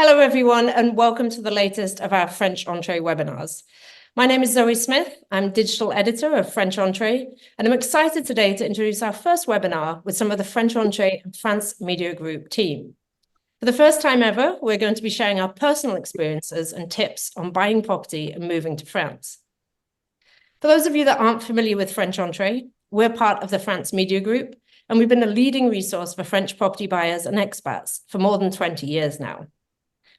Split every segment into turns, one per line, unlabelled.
Hello, everyone, and welcome to the latest of our French Entrée webinars. My name is Zoë Smith. I'm Digital Editor of French Entrée, and I'm excited today to introduce our first webinar with some of the French Entrée and France Media Group team. For the first time ever, we're going to be sharing our personal experiences and tips on buying property and moving to France. For those of you that aren't familiar with French Entrée, we're part of the France Media Group, and we've been a leading resource for French property buyers and expats for more than 20 years now.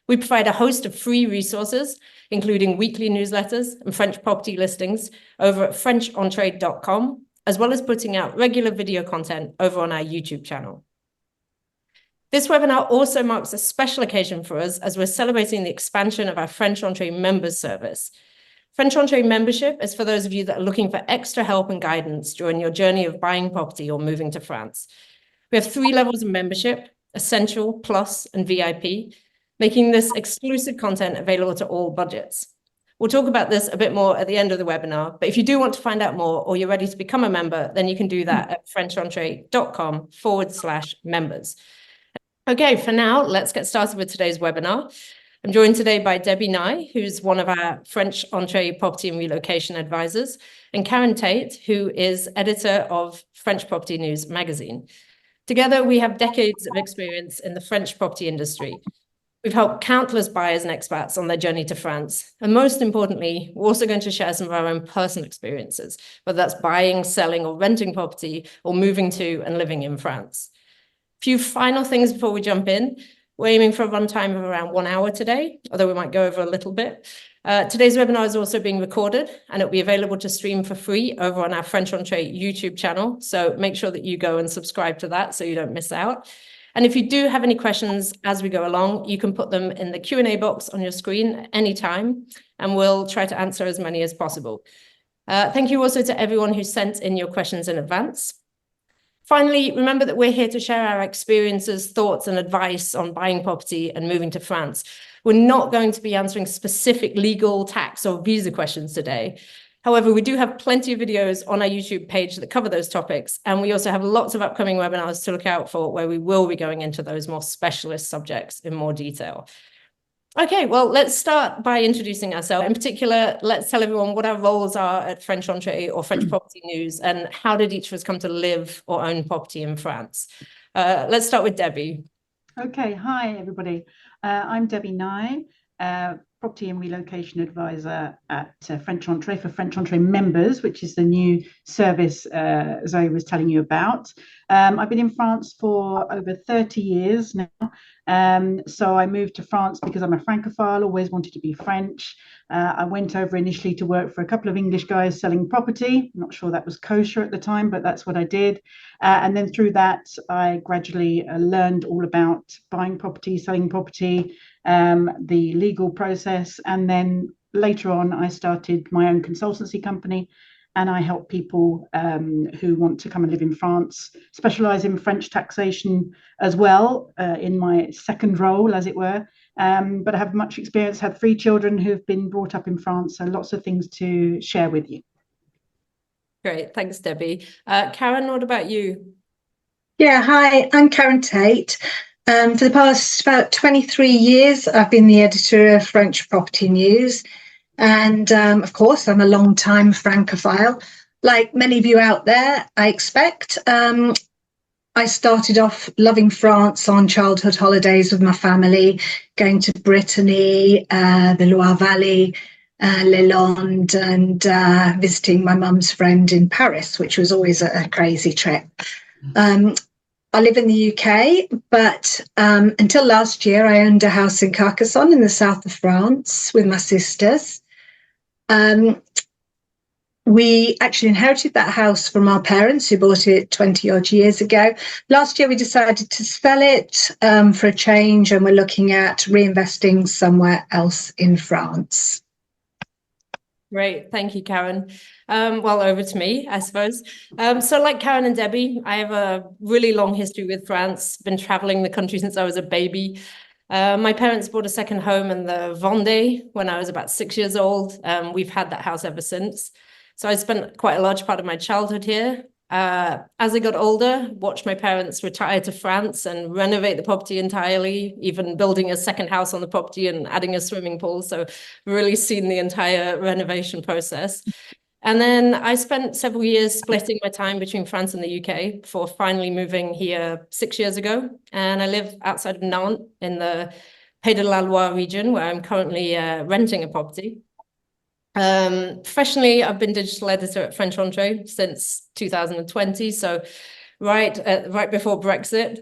We provide a host of free resources, including weekly newsletters and French property listings over at FrenchEntrée.com, as well as putting out regular video content over on our YouTube channel. This webinar also marks a special occasion for us as we're celebrating the expansion of our French Entrée members service. French Entrée membership is for those of you that are looking for extra help and guidance during your journey of buying property or moving to France. We have 3 levels of membership: Essential, Plus, and VIP, making this exclusive content available to all budgets. We'll talk about this a bit more at the end of the webinar, but if you do want to find out more or you're ready to become a member, then you can do that at FrenchEntrée.com/members. Okay, for now, let's get started with today's webinar. I'm joined today by Debbie Nye, who's one of our French Entrée Property and Relocation Advisors, and Karen Tait, who is editor of French Property News magazine. Together, we have decades of experience in the French property industry. We've helped countless buyers and expats on their journey to France. And most importantly, we're also going to share some of our own personal experiences, whether that's buying, selling, or renting property, or moving to and living in France. A few final things before we jump in. We're aiming for a runtime of around 1 hour today, although we might go over a little bit. Today's webinar is also being recorded, and it'll be available to stream for free over on our French Entrée YouTube channel. So make sure that you go and subscribe to that so you don't miss out. And if you do have any questions as we go along, you can put them in the Q&A box on your screen anytime, and we'll try to answer as many as possible. Thank you also to everyone who sent in your questions in advance. Finally, remember that we're here to share our experiences, thoughts, and advice on buying property and moving to France. We're not going to be answering specific legal, tax, or visa questions today. However, we do have plenty of videos on our YouTube page that cover those topics, and we also have lots of upcoming webinars to look out for where we will be going into those more specialist subjects in more detail. Okay, well, let's start by introducing ourselves. In particular, let's tell everyone what our roles are at French Entrée or French Property News, and how did each of us come to live or own property in France. Let's start with Debbie.
Okay, hi, everybody. I'm Debbie Nye, Property and Relocation Advisor at French Entrée for French Entrée members, which is the new service Zoe was telling you about. I've been in France for over 30 years now. So I moved to France because I'm a Francophile, always wanted to be French. I went over initially to work for a couple of English guys selling property. I'm not sure that was kosher at the time, but that's what I did. And then through that, I gradually learned all about buying property, selling property, the legal process. And then later on, I started my own consultancy company, and I help people who want to come and live in France, specialize in French taxation as well, in my second role, as it were. But I have much experience, had 3 children who've been brought up in France, so lots of things to share with you.
Great, thanks, Debbie. Karen, what about you?
Yeah, hi, I'm Karen Tait. For the past about 23 years, I've been the editor of French Property News. And of course, I'm a long-time Francophile. Like many of you out there, I expect. I started off loving France on childhood holidays with my family, going to Brittany, the Loire Valley, Les Landes, and visiting my mum's friend in Paris, which was always a crazy trip. I live in the UK, but until last year, I owned a house in Carcassonne in the south of France with my sisters. We actually inherited that house from our parents who bought it 20 odd years ago. Last year, we decided to sell it for a change, and we're looking at reinvesting somewhere else in France.
Great, thank you, Karen. Well, over to me, I suppose. So like Karen and Debbie, I have a really long history with France, been traveling the country since I was a baby. My parents bought a second home in the Vendée when I was about 6 years old. We've had that house ever since. So I spent quite a large part of my childhood here. As I got older, watched my parents retire to France and renovate the property entirely, even building a second house on the property and adding a swimming pool. So really seen the entire renovation process. And then I spent several years splitting my time between France and the UK before finally moving here 6 years ago. And I live outside of Nantes in the Pays de la Loire region, where I'm currently renting a property. Professionally, I've been digital editor at French Entrée since 2020, so right before Brexit.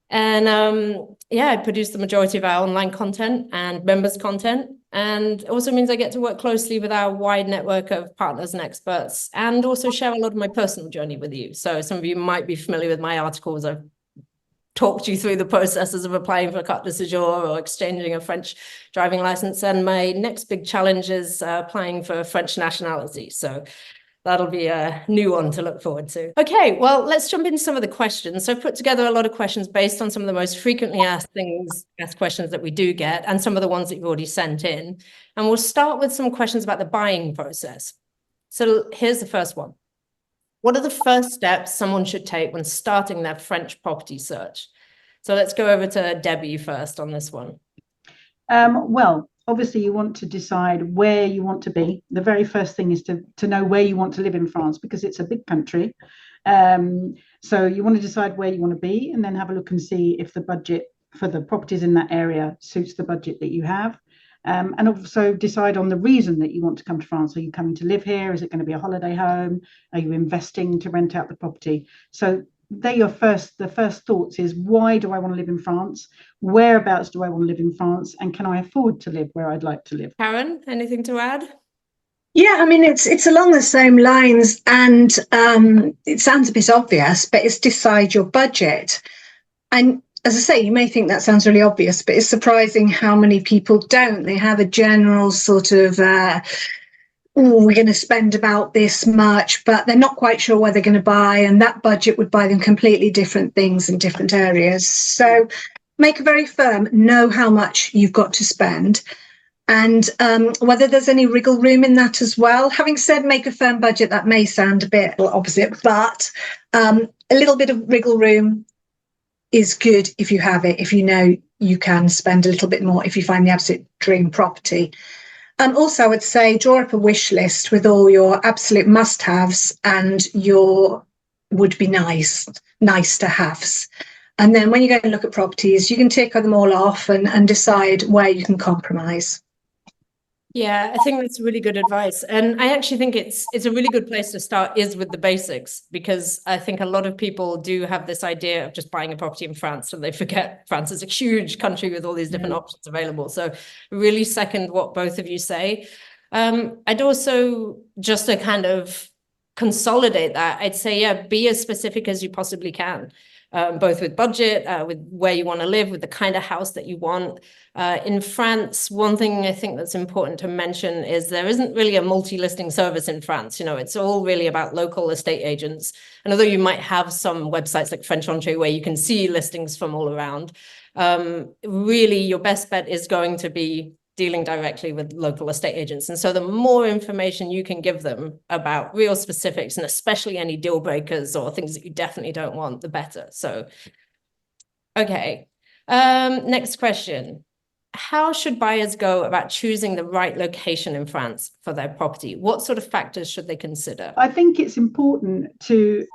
And yeah, I produce the majority of our online content and members content. And it also means I get to work closely with our wide network of partners and experts, and also share a lot of my personal journey with you. So some of you might be familiar with my articles. I've talked you through the processes of applying for a carte de séjour or exchanging a French driving license. And my next big challenge is applying for French nationality. So that'll be a new one to look forward to. Okay, well, let's jump into some of the questions. So I've put together a lot of questions based on some of the most frequently asked questions that we do get, and some of the ones that you've already sent in. And we'll start with some questions about the buying process. So here's the first one. What are the first steps someone should take when starting their French property search? So let's go over to Debbie first on this one.
Well, obviously you want to decide where you want to be. The very first thing is to know where you want to live in France, because it's a big country. So you want to decide where you want to be, and then have a look and see if the budget for the properties in that area suits the budget that you have. And also decide on the reason that you want to come to France. Are you coming to live here? Is it going to be a holiday home? Are you investing to rent out the property? So the first thoughts is, why do I want to live in France? Whereabouts do I want to live in France? And can I afford to live where I'd like to live?
Karen, anything to add?
Yeah, I mean, it's along the same lines, and it sounds a bit obvious, but it's decide your budget. And as I say, you may think that sounds really obvious, but it's surprising how many people don't. They have a general sort of, we're going to spend about this much, but they're not quite sure where they're going to buy, and that budget would buy them completely different things in different areas. So make it very firm, know how much you've got to spend, and whether there's any wriggle room in that as well. Having said make a firm budget, that may sound a bit opposite, but a little bit of wriggle room is good if you have it, if you know you can spend a little bit more if you find the absolute dream property. And also I would say draw up a wish list with all your absolute must-haves and your would-be nice to haves. And then when you go and look at properties, you can tick them all off and decide where you can compromise.
Yeah, I think that's really good advice. And I actually think it's a really good place to start is with the basics, because I think a lot of people do have this idea of just buying a property in France, and they forget France is a huge country with all these different options available. So really second what both of you say. I'd also, just to kind of consolidate that, I'd say, yeah, be as specific as you possibly can. Both with budget, with where you want to live, with the kind of house that you want. In France, one thing I think that's important to mention is there isn't really a multi-listing service in France. You know, it's all really about local estate agents. And although you might have some websites like French Entrée where you can see listings from all around, really your best bet is going to be dealing directly with local estate agents. And so the more information you can give them about real specifics, and especially any deal breakers or things that you definitely don't want, the better. So, okay. Next question. How should buyers go about choosing the right location in France for their property? What sort of factors should they consider?
I think it's important to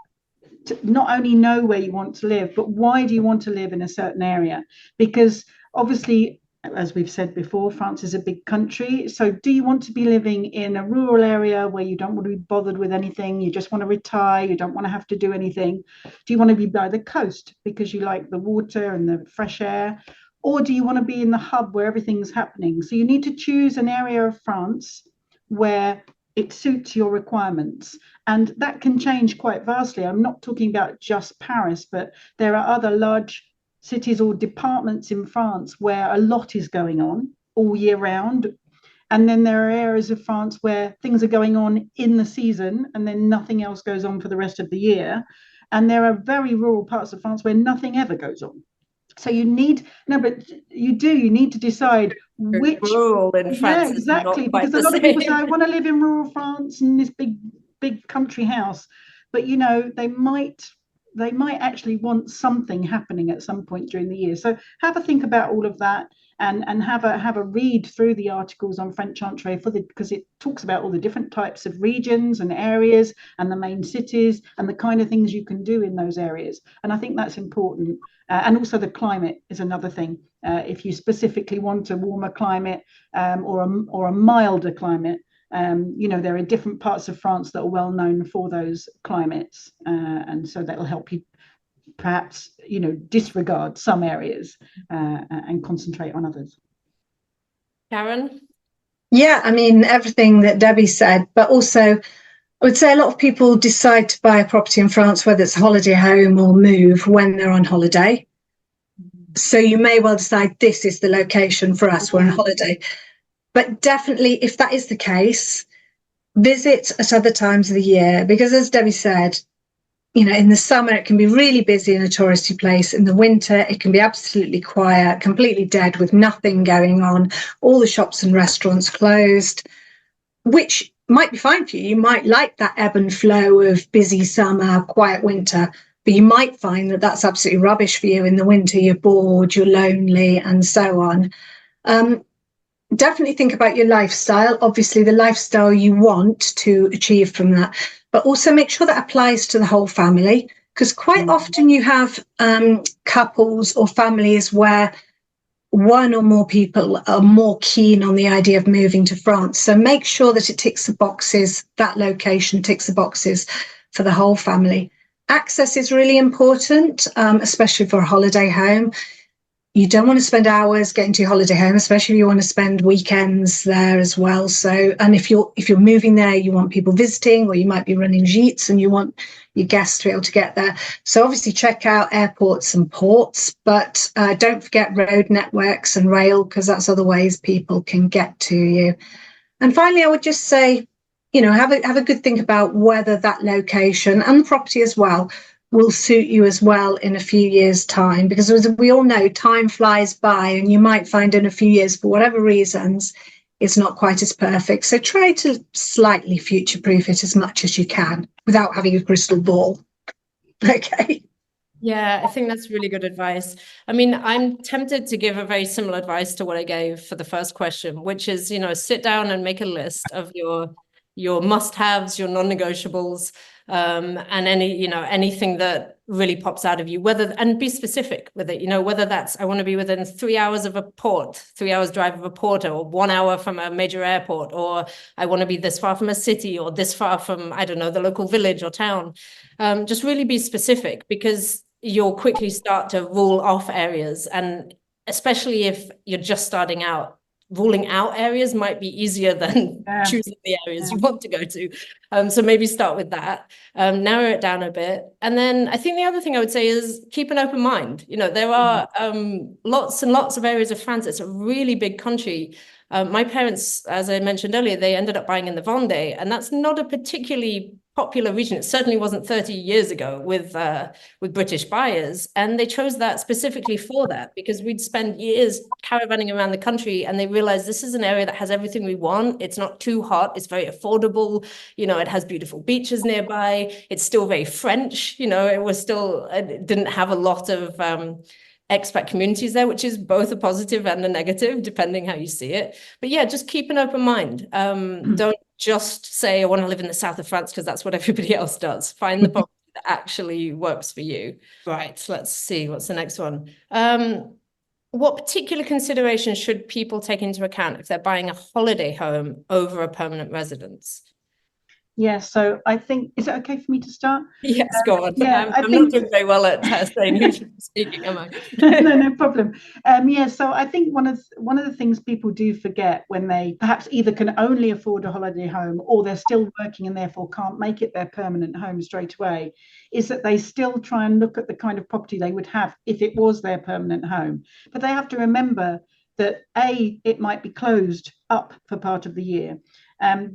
not only know where you want to live, but why do you want to live in a certain area? Because obviously, as we've said before, France is a big country. So do you want to be living in a rural area where you don't want to be bothered with anything? You just want to retire. You don't want to have to do anything. Do you want to be by the coast because you like the water and the fresh air? Or do you want to be in the hub where everything's happening? So you need to choose an area of France where it suits your requirements. And that can change quite vastly. I'm not talking about just Paris, but there are other large cities or departments in France where a lot is going on all year round. And then there are areas of France where things are going on in the season and then nothing else goes on for the rest of the year. And there are very rural parts of France where nothing ever goes on. So you need to decide which
rural in France.
Yeah, exactly. Because a lot of people say, I want to live in rural France in this big country house. but you know, they might actually want something happening at some point during the year. So have a think about all of that, and have a read through the articles on French Entrée because it talks about all the different types of regions and areas and the main cities and the kind of things you can do in those areas. And I think that's important. And also the climate is another thing. If you specifically want a warmer climate, or a milder climate, you know, there are different parts of France that are well known for those climates, and so that'll help you perhaps, you know, disregard some areas and concentrate on others.
Karen?
Yeah, I mean, everything that Debbie said, but also I would say a lot of people decide to buy a property in France, whether it's a holiday home or move, when they're on holiday. So you may well decide this is the location for us, we're on holiday. But definitely, if that is the case, visit at other times of the year, because as Debbie said, you know, in the summer it can be really busy in a touristy place. In the winter it can be absolutely quiet, completely dead, with nothing going on, all the shops and restaurants closed, which might be fine for you. You might like that ebb and flow of busy summer, quiet winter, but you might find that that's absolutely rubbish for you. In the winter you're bored, you're lonely, and so on. Definitely think about your lifestyle, obviously the lifestyle you want to achieve from that, but also make sure that applies to the whole family, because quite often you have couples or families where one or more people are more keen on the idea of moving to France. So make sure that it ticks the boxes, that location ticks the boxes for the whole family. Access is really important, especially for a holiday home. You don't want to spend hours getting to your holiday home, especially if you want to spend weekends there as well. So, and if you're moving there, you want people visiting, or you might be running gîtes and you want your guests to be able to get there. So obviously check out airports and ports, but don't forget road networks and rail, because that's other ways people can get to you. And finally, I would just say, you know, have a good think about whether that location and the property as well will suit you as well in a few years' time, because as we all know, time flies by, and you might find in a few years, for whatever reasons, it's not quite as perfect. So try to slightly future-proof it as much as you can without having a crystal ball. Okay.
Yeah, I think that's really good advice. I mean, I'm tempted to give a very similar advice to what I gave for the first question, which is, you know, sit down and make a list of your must-haves, your non-negotiables, and anything that really pops out of you, and be specific with it, you know, whether that's, I want to be within 3 hours of a port, 3 hours drive of a port, or 1 hour from a major airport, or I want to be this far from a city, or this far from, I don't know, the local village or town. Just really be specific, because you'll quickly start to rule off areas. And especially if you're just starting out, ruling out areas might be easier than choosing the areas you want to go to. So maybe start with that, narrow it down a bit. And then I think the other thing I would say is keep an open mind. You know, there are lots and lots of areas of France. It's a really big country. My parents, as I mentioned earlier, they ended up buying in the Vendée, and that's not a particularly popular region. It certainly wasn't 30 years ago with British buyers, and they chose that specifically for that, because we'd spent years caravanning around the country, and they realized this is an area that has everything we want. It's not too hot, it's very affordable, you know, it has beautiful beaches nearby, it's still very French, you know, it didn't have a lot of expat communities there, which is both a positive and a negative, depending how you see it. But yeah, just keep an open mind. Don't just say, I want to live in the south of France, because that's what everybody else does. Find the property that actually works for you. Right, let's see, what's the next one? What particular considerations should people take into account if they're buying a holiday home over a permanent residence?
Yes, so I think, is it okay for me to start?
Yes, go on.
Yeah,
I'm not doing very well at saying who should be speaking, am I?
No problem. Yeah, so I think one of the things people do forget when they perhaps either can only afford a holiday home, or they're still working and therefore can't make it their permanent home straight away, is that they still try and look at the kind of property they would have if it was their permanent home. But they have to remember that A, it might be closed up for part of the year.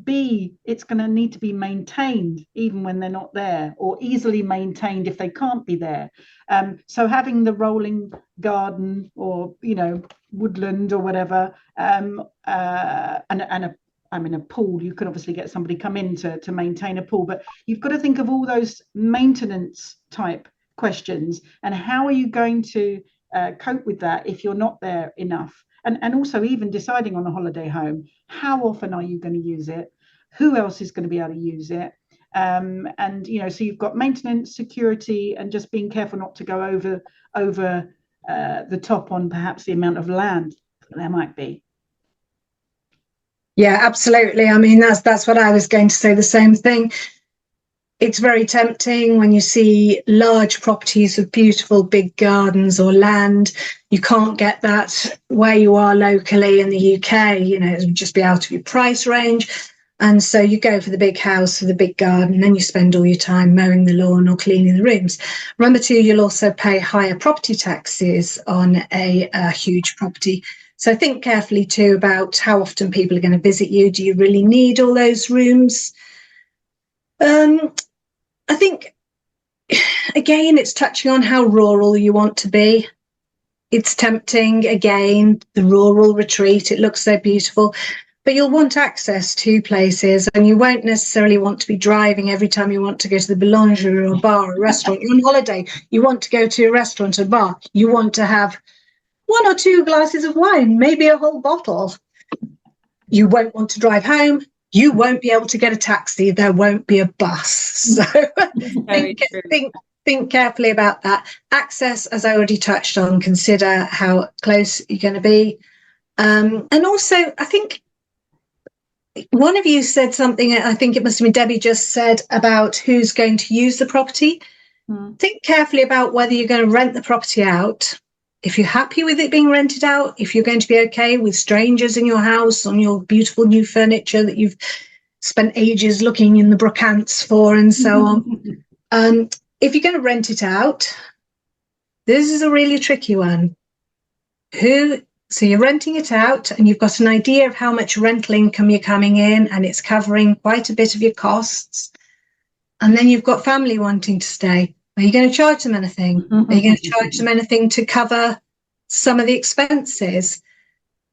B, it's going to need to be maintained even when they're not there, or easily maintained if they can't be there. So having the rolling garden, or, you know, woodland or whatever, and a a pool, you can obviously get somebody come in to maintain a pool, but you've got to think of all those maintenance type questions, and how are you going to cope with that if you're not there enough? And also even deciding on a holiday home, how often are you going to use it? Who else is going to be able to use it? And so you've got maintenance, security, and just being careful not to go over the top on perhaps the amount of land there might be.
Yeah, absolutely. I mean, that's what I was going to say, the same thing. It's very tempting when you see large properties with beautiful big gardens or land. You can't get that where you are locally in the UK. It would just be out of your price range. And so you go for the big house or the big garden, and then you spend all your time mowing the lawn or cleaning the rooms. Remember too, you'll also pay higher property taxes on a huge property. So think carefully too about how often people are going to visit you. Do you really need all those rooms? I think, again, it's touching on how rural you want to be. It's tempting, again, the rural retreat. It looks so beautiful, but you'll want access to places, and you won't necessarily want to be driving every time you want to go to the boulangerie or bar or restaurant. You're on holiday, you want to go to a restaurant or bar. You want to have 1 or 2 glasses of wine, maybe a whole bottle. You won't want to drive home. You won't be able to get a taxi. There won't be a bus. So think carefully about that. Access, as I already touched on, consider how close you're going to be. And also, I think one of you said something, I think it must have been Debbie just said, about who's going to use the property. Think carefully about whether you're going to rent the property out. If you're happy with it being rented out, if you're going to be okay with strangers in your house on your beautiful new furniture that you've spent ages looking in the brocants for and so on. If you're going to rent it out, this is a really tricky one. So you're renting it out and you've got an idea of how much rental income you're coming in, and it's covering quite a bit of your costs. And then you've got family wanting to stay. Are you going to charge them anything? Are you going to charge them anything to cover some of the expenses?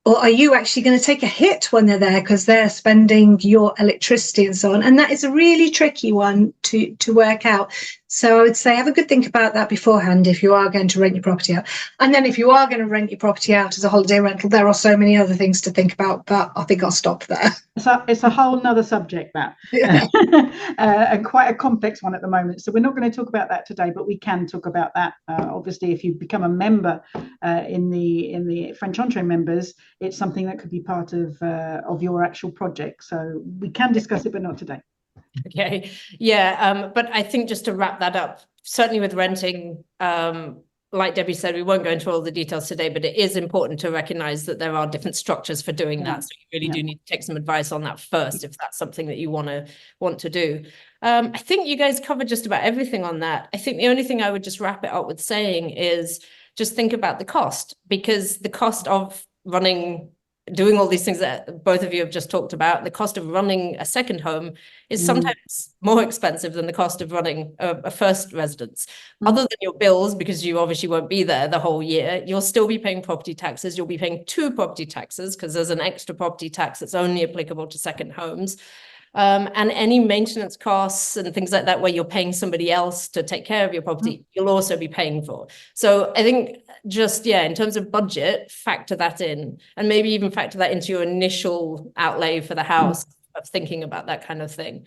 Or are you actually going to take a hit when they're there because they're spending your electricity and so on? And that is a really tricky one to work out. So I would say have a good think about that beforehand if you are going to rent your property out. And then if you are going to rent your property out as a holiday rental, there are so many other things to think about, but I think I'll stop there.
So it's a whole nother subject, that.
Yeah.
And quite a complex one at the moment. So we're not going to talk about that today, but we can talk about that. Obviously, if you become a member in the French Entrée members, it's something that could be part of your actual project. So we can discuss it, but not today.
Okay, yeah, but I think just to wrap that up, certainly with renting, like Debbie said, we won't go into all the details today, but it is important to recognize that there are different structures for doing that. So you really do need to take some advice on that first, if that's something that you want to do. I think you guys covered just about everything on that. I think the only thing I would just wrap it up with saying is just think about the cost, because the cost of doing all these things that both of you have just talked about, the cost of running a second home is sometimes more expensive than the cost of running a first residence. Other than your bills, because you obviously won't be there the whole year, you'll still be paying property taxes. You'll be paying 2 property taxes because there's an extra property tax that's only applicable to second homes. And any maintenance costs and things like that, where you're paying somebody else to take care of your property, you'll also be paying for. So I think just, in terms of budget, factor that in, and maybe even factor that into your initial outlay for the house of thinking about that kind of thing.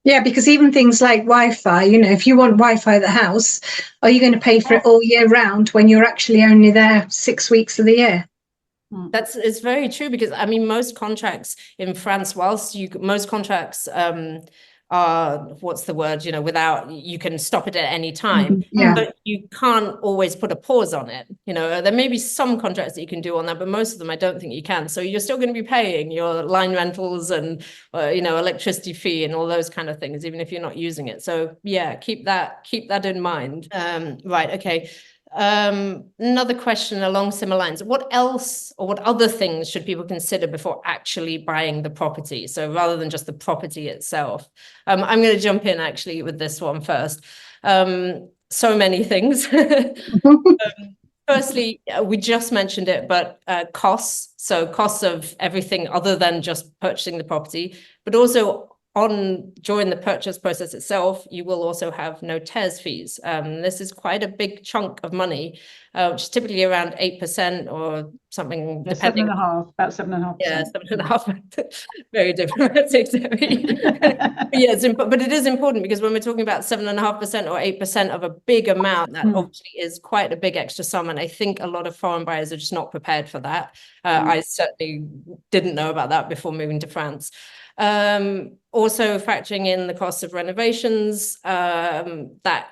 Yeah, because even things like Wi-Fi, if you want Wi-Fi at the house, are you going to pay for it all year round when you're actually only there 6 weeks of the year?
It's very true, because I mean, most contracts in France, most contracts are, what's the word, without, you can stop it at any time, but you can't always put a pause on it. There may be some contracts that you can do on that, but most of them I don't think you can. So you're still going to be paying your line rentals and electricity fee and all those kind of things, even if you're not using it. So yeah, keep that in mind. Right, okay. Another question along similar lines. What else, or what other things should people consider before actually buying the property? So rather than just the property itself, I'm going to jump in actually with this one first. So many things. Firstly, we just mentioned it, but costs. So costs of everything other than just purchasing the property, but also during the purchase process itself, you will also have notaires fees. This is quite a big chunk of money, which is typically around 8% or something,
Yeah,
depending.
7.5%, about 7.5%.
Yeah, 7.5%. Very diplomatic. Yeah, but it is important, because when we're talking about 7.5% or 8% of a big amount, that obviously is quite a big extra sum. And I think a lot of foreign buyers are just not prepared for that. I certainly didn't know about that before moving to France. Also factoring in the cost of renovations, that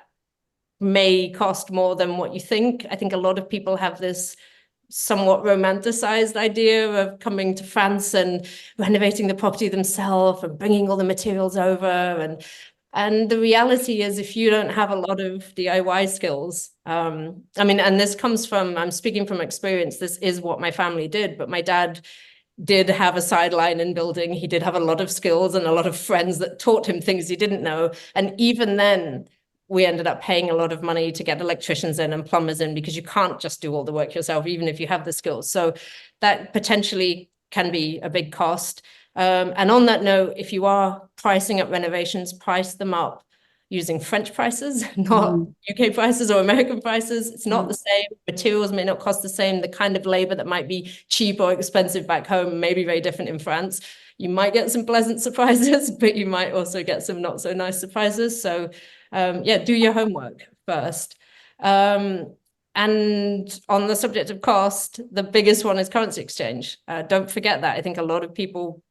may cost more than what you think. I think a lot of people have this somewhat romanticized idea of coming to France and renovating the property themselves and bringing all the materials over. And the reality is, if you don't have a lot of DIY skills, I mean, and this comes from, I'm speaking from experience, this is what my family did, but my dad did have a sideline in building. He did have a lot of skills and a lot of friends that taught him things he didn't know. And even then, we ended up paying a lot of money to get electricians in and plumbers in, because you can't just do all the work yourself, even if you have the skills. So that potentially can be a big cost. And on that note, if you are pricing up renovations, price them up using French prices, not UK prices or American prices. It's not the same. Materials may not cost the same. The kind of labor that might be cheap or expensive back home may be very different in France. You might get some pleasant surprises, but you might also get some not so nice surprises. So yeah, do your homework first. And on the subject of cost, the biggest one is currency exchange. Don't forget that. I think a lot of people,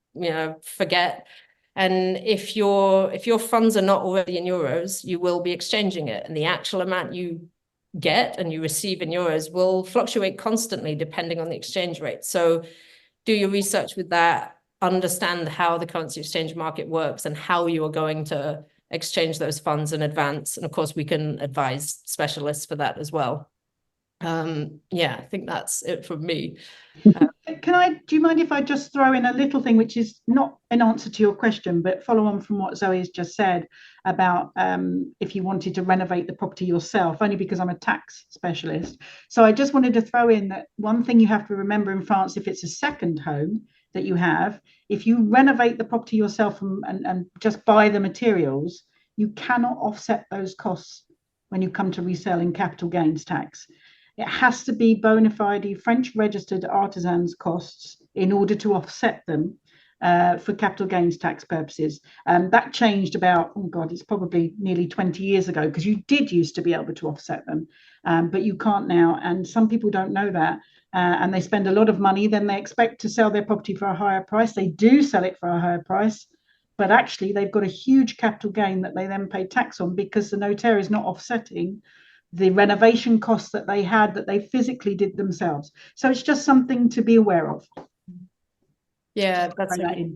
forget. And if your funds are not already in euros, you will be exchanging it. And the actual amount you get and you receive in euros will fluctuate constantly depending on the exchange rate. So do your research with that, understand how the currency exchange market works and how you are going to exchange those funds in advance. And of course, we can advise specialists for that as well. Yeah, I think that's it from me.
Do you mind if I just throw in a little thing, which is not an answer to your question, but follow on from what Zoe has just said about if you wanted to renovate the property yourself, only because I'm a tax specialist. So I just wanted to throw in that one thing you have to remember in France, if it's a second home that you have, if you renovate the property yourself and just buy the materials, you cannot offset those costs when you come to reselling capital gains tax. It has to be bona fide French registered artisans costs in order to offset them for capital gains tax purposes. That changed about, oh God, it's probably nearly 20 years ago, because you did used to be able to offset them, but you can't now. And some people don't know that. And they spend a lot of money, then they expect to sell their property for a higher price. They do sell it for a higher price, but actually they've got a huge capital gain that they then pay tax on, because the notaire is not offsetting the renovation costs that they had, that they physically did themselves. So it's just something to be aware of.
Yeah, that's
right.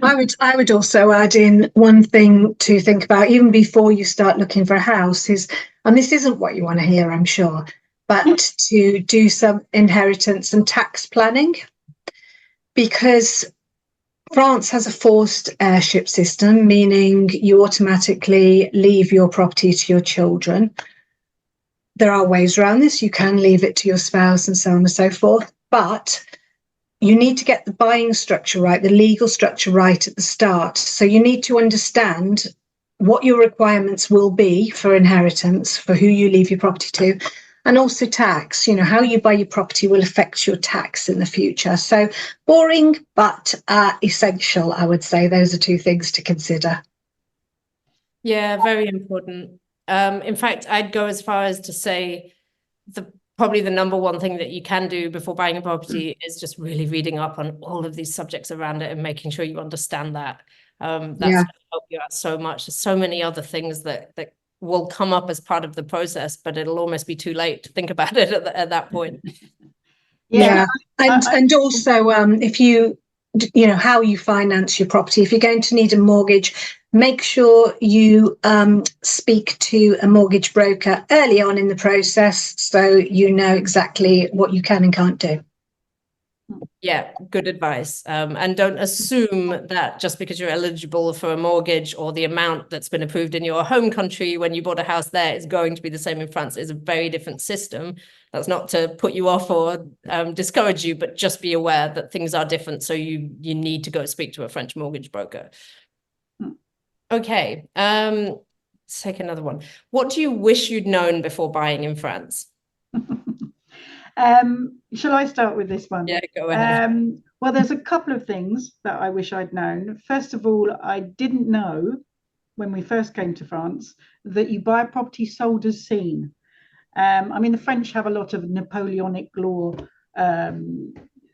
I would also add in one thing to think about, even before you start looking for a house, is, and this isn't what you want to hear, I'm sure, but to do some inheritance and tax planning, because France has a forced heirship system, meaning you automatically leave your property to your children. There are ways around this. You can leave it to your spouse and so on and so forth, but you need to get the buying structure right, the legal structure right at the start. So you need to understand what your requirements will be for inheritance, for who you leave your property to, and also tax. How you buy your property will affect your tax in the future. So boring, but essential, I would say. Those are two things to consider.
Yeah, very important. In fact, I'd go as far as to say probably the number one thing that you can do before buying a property is just really reading up on all of these subjects around it and making sure you understand that. That's going to help you out so much. There's so many other things that will come up as part of the process, but it'll almost be too late to think about it at that point.
Yeah. And also, if you how you finance your property, if you're going to need a mortgage, make sure you speak to a mortgage broker early on in the process, so you know exactly what you can and can't do.
Yeah, good advice. And don't assume that just because you're eligible for a mortgage or the amount that's been approved in your home country when you bought a house there is going to be the same in France. It's a very different system. That's not to put you off or discourage you, but just be aware that things are different. So you need to go speak to a French mortgage broker. Okay, let's take another one. What do you wish you'd known before buying in France?
Shall I start with this one?
Yeah, go ahead.
Well, there's a couple of things that I wish I'd known. First of all, I didn't know when we first came to France that you buy a property sold as seen. I mean, the French have a lot of Napoleonic law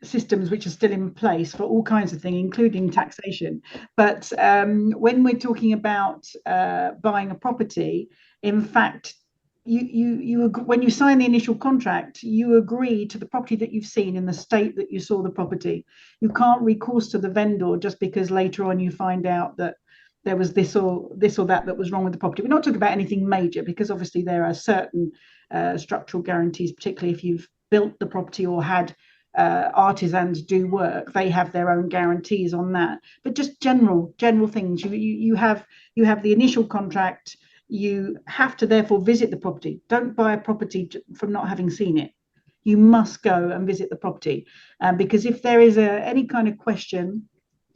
systems which are still in place for all kinds of things, including taxation. But when we're talking about buying a property, in fact, you when you sign the initial contract, you agree to the property that you've seen in the state that you saw the property. You can't recourse to the vendor just because later on you find out that there was this or that was wrong with the property. We're not talking about anything major, because obviously there are certain structural guarantees, particularly if you've built the property or had artisans do work. They have their own guarantees on that. But just general things. You have the initial contract. You have to therefore visit the property. Don't buy a property from not having seen it. You must go and visit the property, because if there is any kind of question,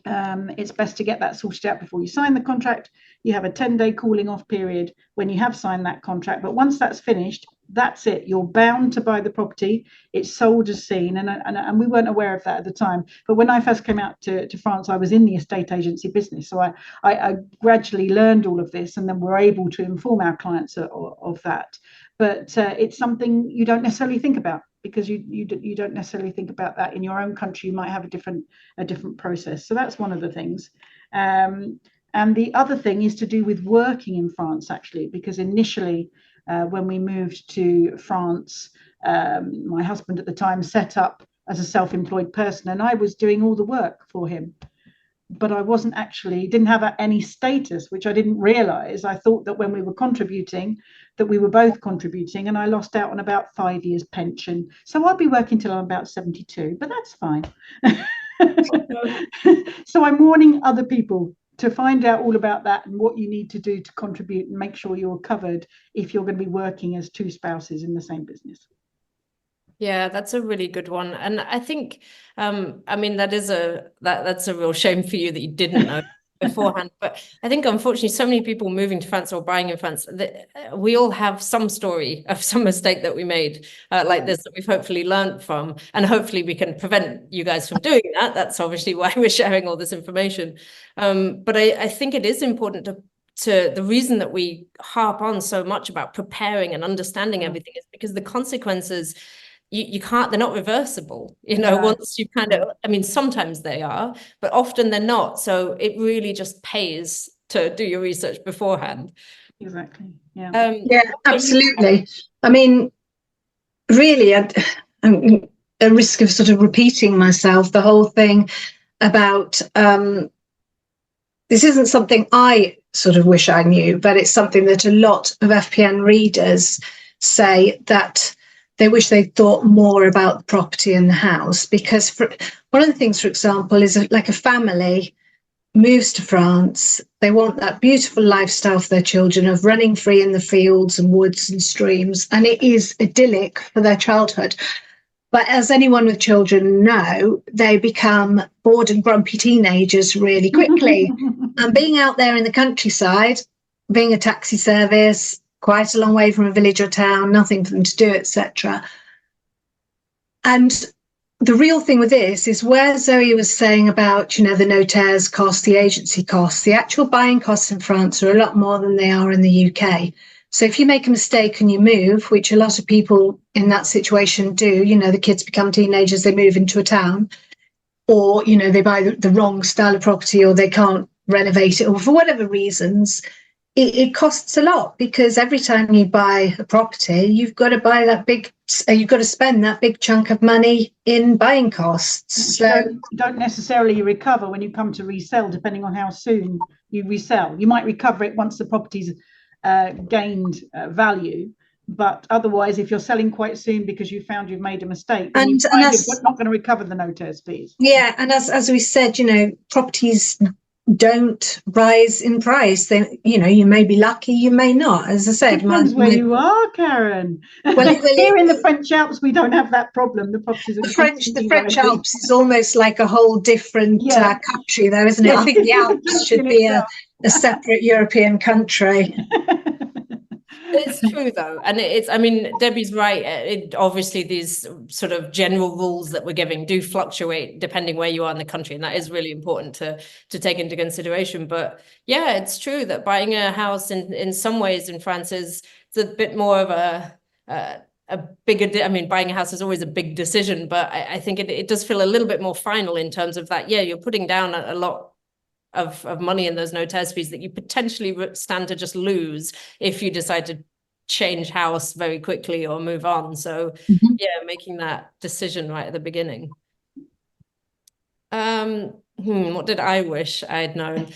it's best to get that sorted out before you sign the contract. You have a 10-day cooling off period when you have signed that contract. But once that's finished, that's it. You're bound to buy the property. It's sold as seen. And we weren't aware of that at the time. But when I first came out to France, I was in the estate agency business. So I gradually learned all of this, and then we're able to inform our clients of that. But it's something you don't necessarily think about, because you don't necessarily think about that in your own country. You might have a different process. So that's one of the things. And the other thing is to do with working in France, actually, because initially when we moved to France, my husband at the time set up as a self-employed person, and I was doing all the work for him. But I didn't have any status, which I didn't realize. I thought that when we were contributing, that we were both contributing, and I lost out on about 5 years pension. So I'll be working till I'm about 72, but that's fine. So I'm warning other people to find out all about that and what you need to do to contribute and make sure you're covered if you're going to be working as two spouses in the same business.
Yeah, that's a really good one. And I think, I mean, that's a real shame for you that you didn't know beforehand. But I think, unfortunately, so many people moving to France or buying in France, we all have some story of some mistake that we made like this that we've hopefully learned from. And hopefully we can prevent you guys from doing that. That's obviously why we're sharing all this information. But I think it is important to the reason that we harp on so much about preparing and understanding everything is because the consequences, you can't, they're not reversible, once you kind of, I mean, sometimes they are, but often they're not. So it really just pays to do your research beforehand.
Exactly. Yeah.
Yeah, absolutely. I mean, really, I'm at risk of sort of repeating myself, the whole thing about this isn't something I sort of wish I knew, but it's something that a lot of FPN readers say, that they wish they'd thought more about the property and the house. Because one of the things, for example, is like a family moves to France, they want that beautiful lifestyle for their children of running free in the fields and woods and streams, and it is idyllic for their childhood. But as anyone with children know, they become bored and grumpy teenagers really quickly. And being out there in the countryside, being a taxi service, quite a long way from a village or town, nothing for them to do, etc. And the real thing with this is where Zoe was saying about, the notaires costs, the agency costs, the actual buying costs in France are a lot more than they are in the UK. So if you make a mistake and you move, which a lot of people in that situation do, the kids become teenagers, they move into a town, or, they buy the wrong style of property, or they can't renovate it, or for whatever reasons, it costs a lot, because every time you buy a property, you've got to spend that big chunk of money in buying costs. So
you don't necessarily recover when you come to resell, depending on how soon you resell. You might recover it once the property's gained value, But otherwise, if you're selling quite soon because you found you've made a mistake, then you're not going to recover the notaires fees.
Yeah, and as we said, properties don't rise in price. They, you may be lucky, you may not. As I said,
depends where you are, Karen.
Well,
here in the French Alps, we don't have that problem. The properties are
the French Alps is almost like a whole different country, though, isn't it? I think the Alps should be a separate European country.
It's true, though. And Debbie's right. Obviously, these sort of general rules that we're giving do fluctuate depending where you are in the country. And that is really important to take into consideration. But yeah, it's true that buying a house in some ways in France is a bit more of a bigger, buying a house is always a big decision. But I think it does feel a little bit more final in terms of that. Yeah, you're putting down a lot of money in those notaires fees that you potentially stand to just lose if you decide to change house very quickly or move on. So yeah, making that decision right at the beginning. What did I wish I had known?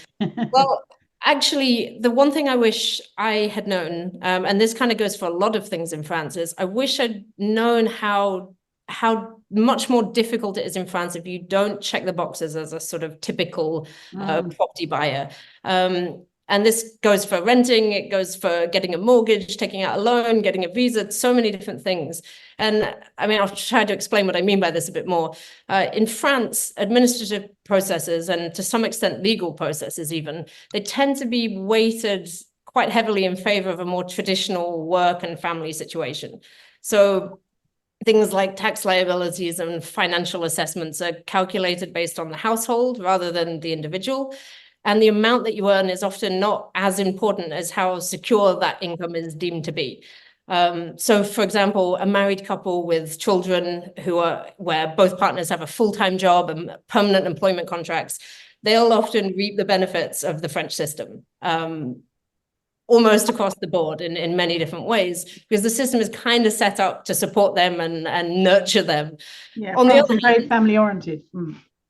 Well, actually, the one thing I wish I had known, and this kind of goes for a lot of things in France, is I wish I'd known how much more difficult it is in France if you don't check the boxes as a sort of typical property buyer. And this goes for renting, it goes for getting a mortgage, taking out a loan, getting a visa, so many different things. And I'll try to explain what I mean by this a bit more. In France, administrative processes and to some extent legal processes even, they tend to be weighted quite heavily in favor of a more traditional work and family situation. So things like tax liabilities and financial assessments are calculated based on the household rather than the individual. And the amount that you earn is often not as important as how secure that income is deemed to be. So, for example, a married couple with children where both partners have a full-time job and permanent employment contracts, they'll often reap the benefits of the French system. Almost across the board in many different ways, because the system is kind of set up to support them and nurture them.
Yeah, on the other hand, very family oriented.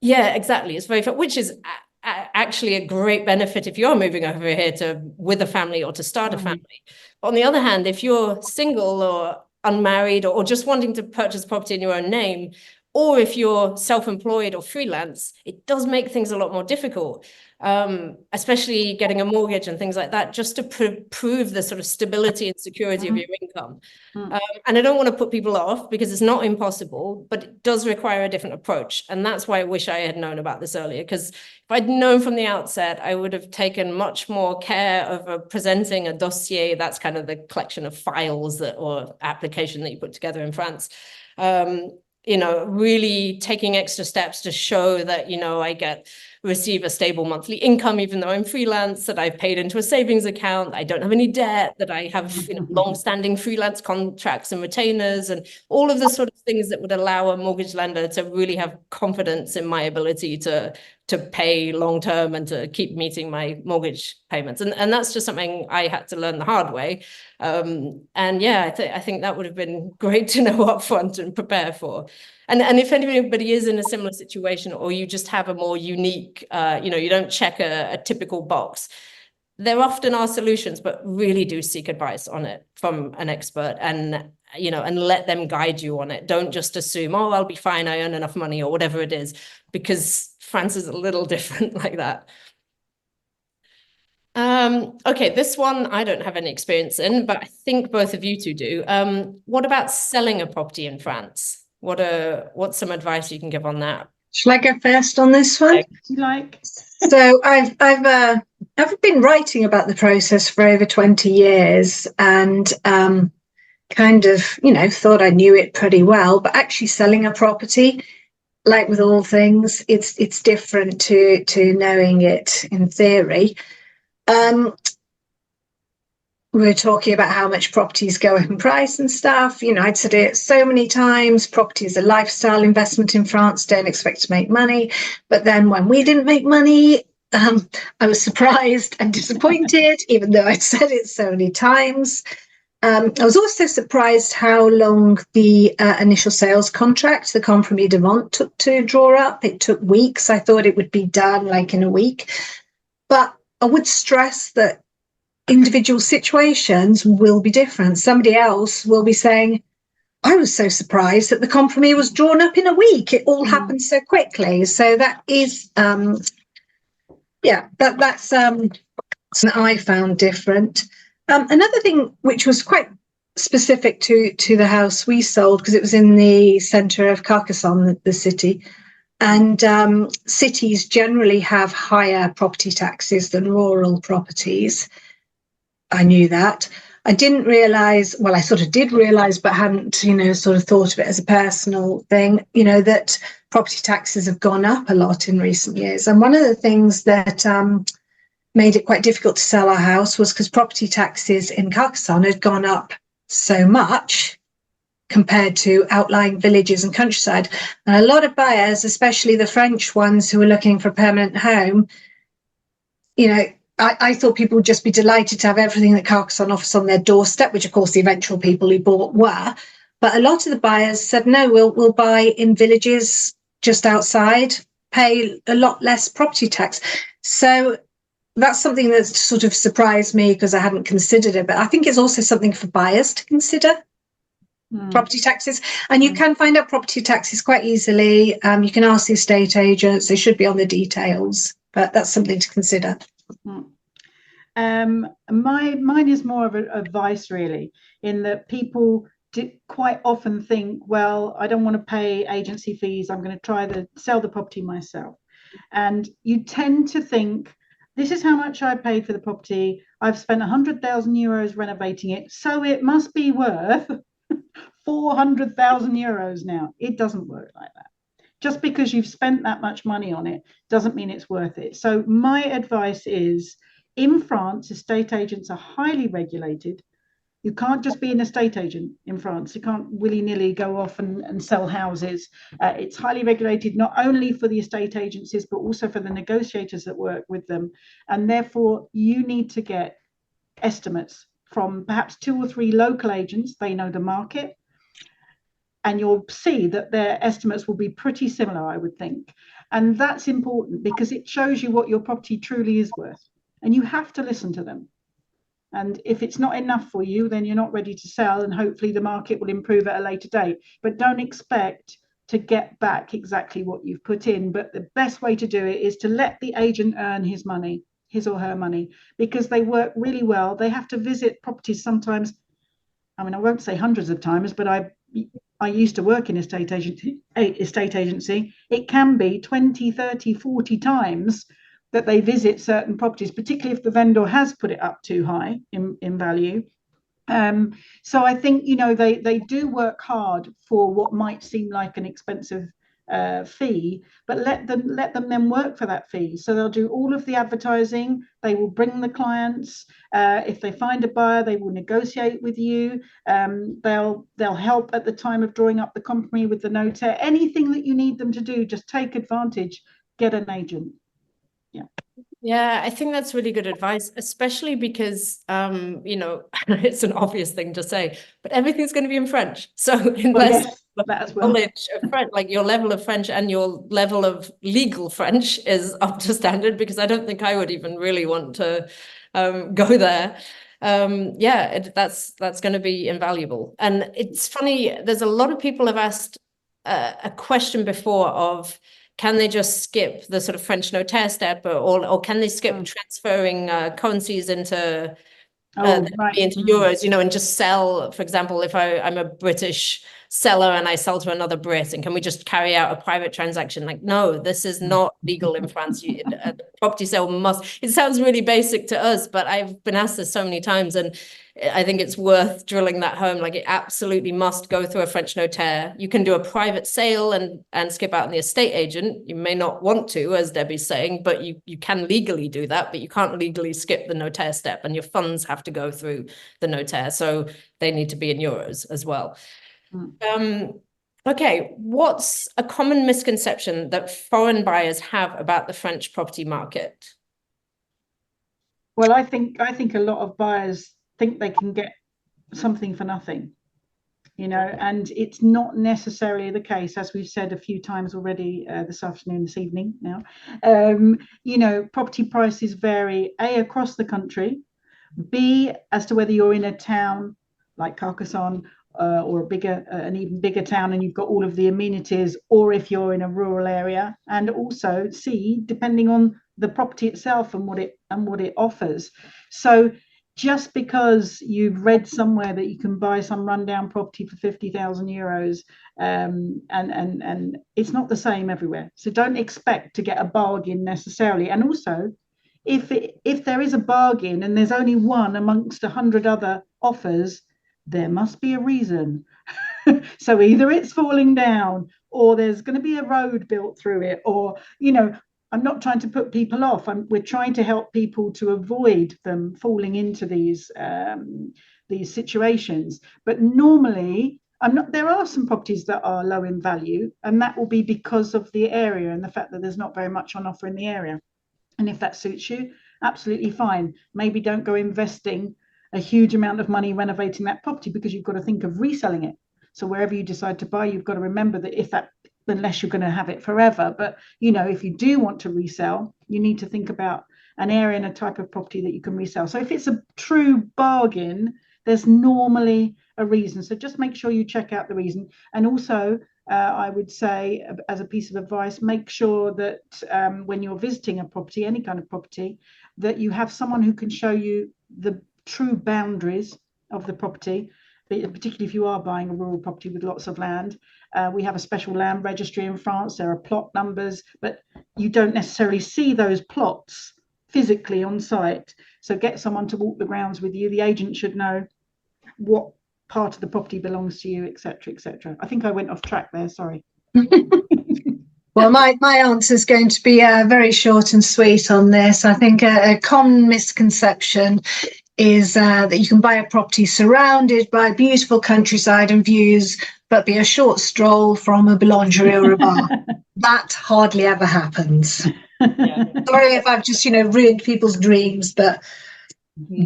Yeah, exactly. It's very, which is actually a great benefit if you're moving over here with a family or to start a family. On the other hand, if you're single or unmarried or just wanting to purchase property in your own name, or if you're self-employed or freelance, it does make things a lot more difficult. Especially getting a mortgage and things like that, just to prove the sort of stability and security of your income. And I don't want to put people off because it's not impossible, but it does require a different approach. And that's why I wish I had known about this earlier, because if I'd known from the outset, I would have taken much more care of presenting a dossier. That's kind of the collection of files or application that you put together in France. Really taking extra steps to show that, I receive a stable monthly income, even though I'm freelance, that I've paid into a savings account, I don't have any debt, that I have long-standing freelance contracts and retainers, and all of the sort of things that would allow a mortgage lender to really have confidence in my ability to pay long-term and to keep meeting my mortgage payments. And that's just something I had to learn the hard way. And yeah, I think that would have been great to know up front and prepare for. And if anybody is in a similar situation, or you just have a more unique, you don't check a typical box, there often are solutions, but really do seek advice on it from an expert and let them guide you on it. Don't just assume, oh, I'll be fine, I earn enough money or whatever it is, because France is a little different like that. Okay, this one I don't have any experience in, but I think both of you two do. What about selling a property in France? What's some advice you can give on that?
Shall I go first on this one?
Like.
So I've been writing about the process for over 20 years and kind of, thought I knew it pretty well, but actually selling a property, like with all things, it's different to knowing it in theory. We were talking about how much properties go up in price and stuff. I'd said it so many times, property is a lifestyle investment in France, don't expect to make money. But then when we didn't make money, I was surprised and disappointed, even though I'd said it so many times. I was also surprised how long the initial sales contract, the compromis de vente, took to draw up. It took weeks. I thought it would be done like in a week. But I would stress that individual situations will be different. Somebody else will be saying, I was so surprised that the compromise was drawn up in a week. It all happened so quickly. So that is, that's something I found different. Another thing which was quite specific to the house we sold, because it was in the centre of Carcassonne, the city, and cities generally have higher property taxes than rural properties. I knew that. I didn't realise, well, I sort of did realise, but hadn't, sort of thought of it as a personal thing, that property taxes have gone up a lot in recent years. And one of the things that made it quite difficult to sell our house was because property taxes in Carcassonne had gone up so much compared to outlying villages and countryside. And a lot of buyers, especially the French ones who were looking for a permanent home, I thought people would just be delighted to have everything that Carcassonne offers on their doorstep, which of course the eventual people who bought were. But a lot of the buyers said, no, we'll buy in villages just outside, pay a lot less property tax. So that's something that sort of surprised me because I hadn't considered it. But I think it's also something for buyers to consider. Property taxes, and you can find out property taxes quite easily. You can ask the estate agents, they should be on the details, but that's something to consider.
Mine is more of advice, really, in that people quite often think, well, I don't want to pay agency fees, I'm going to try to sell the property myself. And you tend to think, this is how much I paid for the property, I've spent 100,000 euros renovating it, so it must be worth 400,000 euros now. It doesn't work like that. Just because you've spent that much money on it doesn't mean it's worth it. So my advice is, in France, estate agents are highly regulated. You can't just be an estate agent in France. You can't willy-nilly go off and sell houses. It's highly regulated, not only for the estate agencies, but also for the negotiators that work with them. And therefore, you need to get estimates from perhaps 2 or 3 local agents. They know the market. And you'll see that their estimates will be pretty similar, I would think. And that's important because it shows you what your property truly is worth. And you have to listen to them. And if it's not enough for you, then you're not ready to sell, and hopefully the market will improve at a later date. But don't expect to get back exactly what you've put in. But the best way to do it is to let the agent earn his money, his or her money, because they work really well. They have to visit properties sometimes. I mean, I won't say hundreds of times, but I used to work in estate agency. It can be 20, 30, 40 times that they visit certain properties, particularly if the vendor has put it up too high in value. So I think, they do work hard for what might seem like an expensive fee, but let them then work for that fee. So they'll do all of the advertising, they will bring the clients. If they find a buyer, they will negotiate with you. They'll help at the time of drawing up the compromise with the notaire. Anything that you need them to do, just take advantage, get an agent.
Yeah, I think that's really good advice, especially because, it's an obvious thing to say, but everything's going to be in French. So unless knowledge of French, like your level of French and your level of legal French is up to standard, because I don't think I would even really want to go there. That's going to be invaluable. And it's funny, there's a lot of people have asked a question before of, can they just skip the sort of French notaire step, or can they skip transferring currencies into euros, and just sell, for example, if I'm a British seller and I sell to another Brit, and can we just carry out a private transaction? Like, no, this is not legal in France. A property sale it sounds really basic to us, but I've been asked this so many times, and I think it's worth drilling that home. Like, it absolutely must go through a French notaire. You can do a private sale and skip out on the estate agent. You may not want to, as Debbie's saying, but you can legally do that, but you can't legally skip the notaire step, and your funds have to go through the notaire. So they need to be in euros as well. Okay, what's a common misconception that foreign buyers have about the French property market?
Well, I think a lot of buyers think they can get something for nothing, and it's not necessarily the case, as we've said a few times already this evening now. Property prices vary across the country, B, as to whether you're in a town like Carcassonne or an even bigger town and you've got all of the amenities, or if you're in a rural area. And also C, depending on the property itself and what it offers. So just because you've read somewhere that you can buy some rundown property for 50,000 euros, and it's not the same everywhere. So don't expect to get a bargain necessarily. And also, if there is a bargain and there's only one amongst 100 other offers, there must be a reason. So either it's falling down, or there's going to be a road built through it, or, you know, I'm not trying to put people off. We're trying to help people to avoid them falling into these situations. But normally, there are some properties that are low in value, and that will be because of the area and the fact that there's not very much on offer in the area. And if that suits you, absolutely fine. Maybe don't go investing a huge amount of money renovating that property, because you've got to think of reselling it. So wherever you decide to buy, you've got to remember that unless you're going to have it forever. But, you know, if you do want to resell, you need to think about an area and a type of property that you can resell. So if it's a true bargain, there's normally a reason. So just make sure you check out the reason. And also, I would say, as a piece of advice, make sure that when you're visiting a property, any kind of property, that you have someone who can show you the true boundaries of the property, particularly if you are buying a rural property with lots of land. We have a special land registry in France. There are plot numbers, but you don't necessarily see those plots physically on site. So get someone to walk the grounds with you. The agent should know what part of the property belongs to you, etc., etc. I think I went off track there, sorry.
Well, my answer is going to be very short and sweet on this. I think a common misconception is that you can buy a property surrounded by beautiful countryside and views, but be a short stroll from a boulangerie or a bar. That hardly ever happens. Yeah. Sorry if I've just, ruined people's dreams, but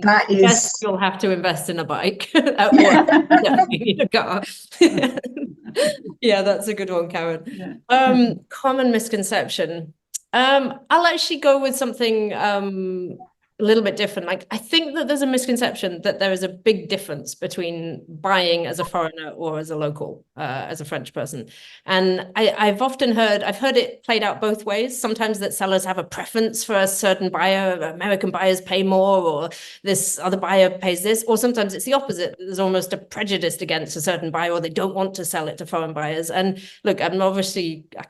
that is.
Yes, you'll have to invest in a bike or definitely need a car. Yeah, that's a good one, Karen. Yeah. Common misconception. I'll actually go with something a little bit different. Like, I think that there's a misconception that there is a big difference between buying as a foreigner or as a local, as a French person. And I've heard it played out both ways. Sometimes that sellers have a preference for a certain buyer, American buyers pay more, or this other buyer pays this, or sometimes it's the opposite. There's almost a prejudice against a certain buyer, or they don't want to sell it to foreign buyers. And look, I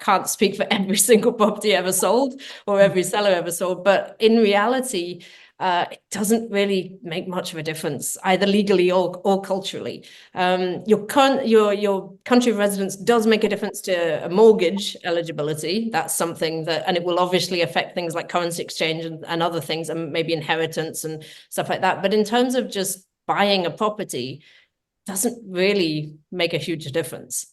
can't speak for every single property ever sold or every seller ever sold, but in reality, it doesn't really make much of a difference, either legally or culturally. Your country of residence does make a difference to a mortgage eligibility. That's something and it will obviously affect things like currency exchange and other things, and maybe inheritance and stuff like that. But in terms of just buying a property, it doesn't really make a huge difference.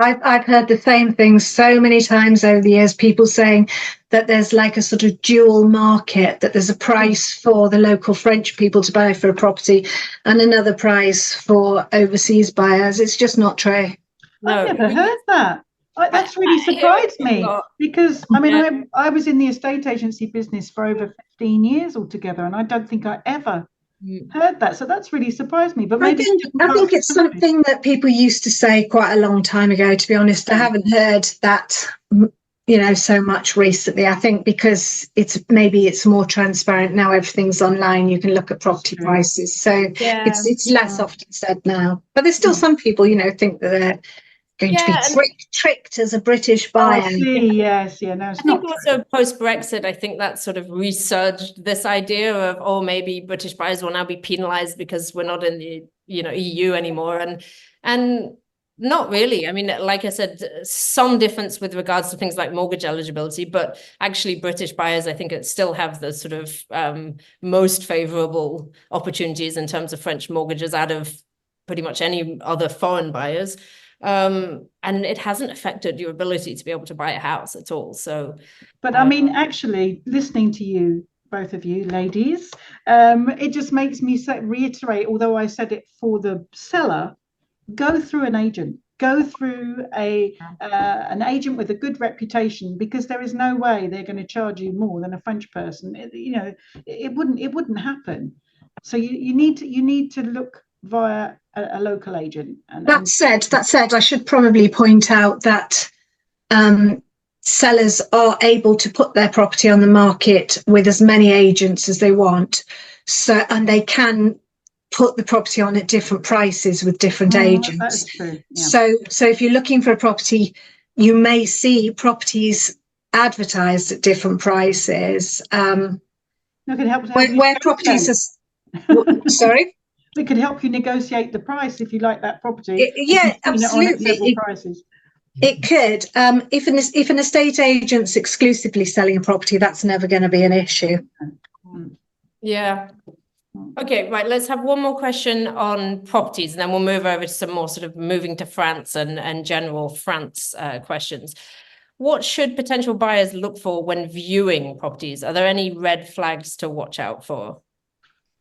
I've heard the same thing so many times over the years, people saying that there's like a sort of dual market, that there's a price for the local French people to buy for a property and another price for overseas buyers. It's just not true.
No, I've never heard that. That's really surprised me, because I was in the estate agency business for over 15 years altogether, and I don't think I ever heard that. So that's really surprised me. But maybe
I think it's something that people used to say quite a long time ago, to be honest. I haven't heard that so much recently. I think because it's more transparent now, everything's online, you can look at property prices, so it's less often said now. But there's still some people think that they're going to be tricked as a British buyer.
I see. Yes, no, it's not.
Also post-Brexit, I think that sort of resurged this idea of, maybe British buyers will now be penalised because we're not in the EU anymore, and not really. I mean, like I said, some difference with regards to things like mortgage eligibility, but actually British buyers, I think, still have the sort of most favourable opportunities in terms of French mortgages out of pretty much any other foreign buyers. And it hasn't affected your ability to be able to buy a house at all. So,
but I mean, actually, listening to you, both of you ladies, it just makes me reiterate, although I said it for the seller, go through an agent, go through an agent with a good reputation, because there is no way they're going to charge you more than a French person. It wouldn't happen. So you need to look via a local agent.
That said, I should probably point out that sellers are able to put their property on the market with as many agents as they want. So, and they can put the property on at different prices with different agents.
That's true. Yeah.
So if you're looking for a property, you may see properties advertised at different prices. Where properties are, sorry?
We could help you negotiate the price if you like that property.
Yeah, absolutely.
Prices.
It could. If an estate agent's exclusively selling a property, that's never going to be an issue.
Yeah. Okay, right. Let's have one more question on properties, and then we'll move over to some more sort of moving to France and general France questions. What should potential buyers look for when viewing properties? Are there any red flags to watch out for?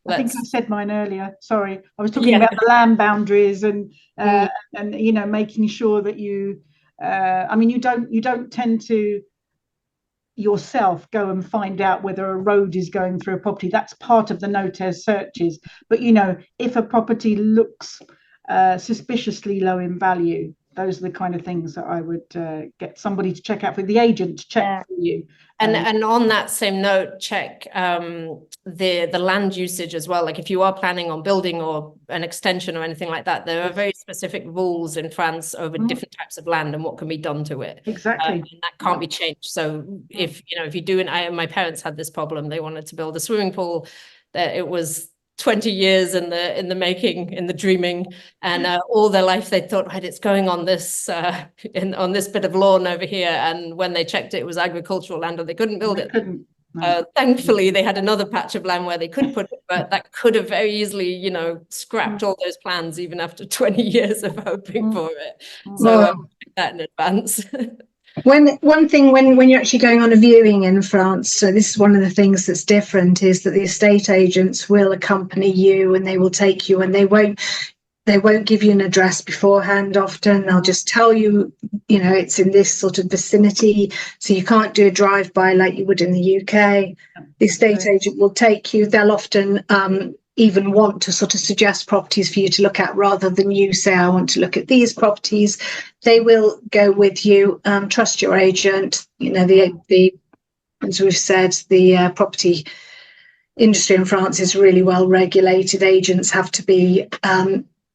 I think I said mine earlier. Sorry, I was talking about the land boundaries and you know, making sure that you. I mean, you don't tend to yourself go and find out whether a road is going through a property. That's part of the notaire searches. But you know, if a property looks suspiciously low in value, those are the kind of things that I would get somebody to check out for, the agent to check for you.
And on that same note, check the land usage as well. Like if you are planning on building or an extension or anything like that, there are very specific rules in France over different types of land and what can be done to it.
Exactly.
And that can't be changed. So if you do, and my parents had this problem, they wanted to build a swimming pool. It was 20 years in the making, in the dreaming, and all their life they thought, right, it's going on this on this bit of lawn over here, and when they checked it, it was agricultural land, or they couldn't build it. Thankfully, they had another patch of land where they could put it, but that could have very easily, scrapped all those plans even after 20 years of hoping for it. So that in advance.
One thing when you're actually going on a viewing in France, so this is one of the things that's different, is that the estate agents will accompany you and they will take you, and they won't give you an address beforehand. Often they'll just tell you, it's in this sort of vicinity, so you can't do a drive-by like you would in the UK. The estate agent will take you. They'll often even want to sort of suggest properties for you to look at rather than you say, I want to look at these properties. They will go with you. Trust your agent. The as we've said, the property industry in France is really well regulated. Agents have to be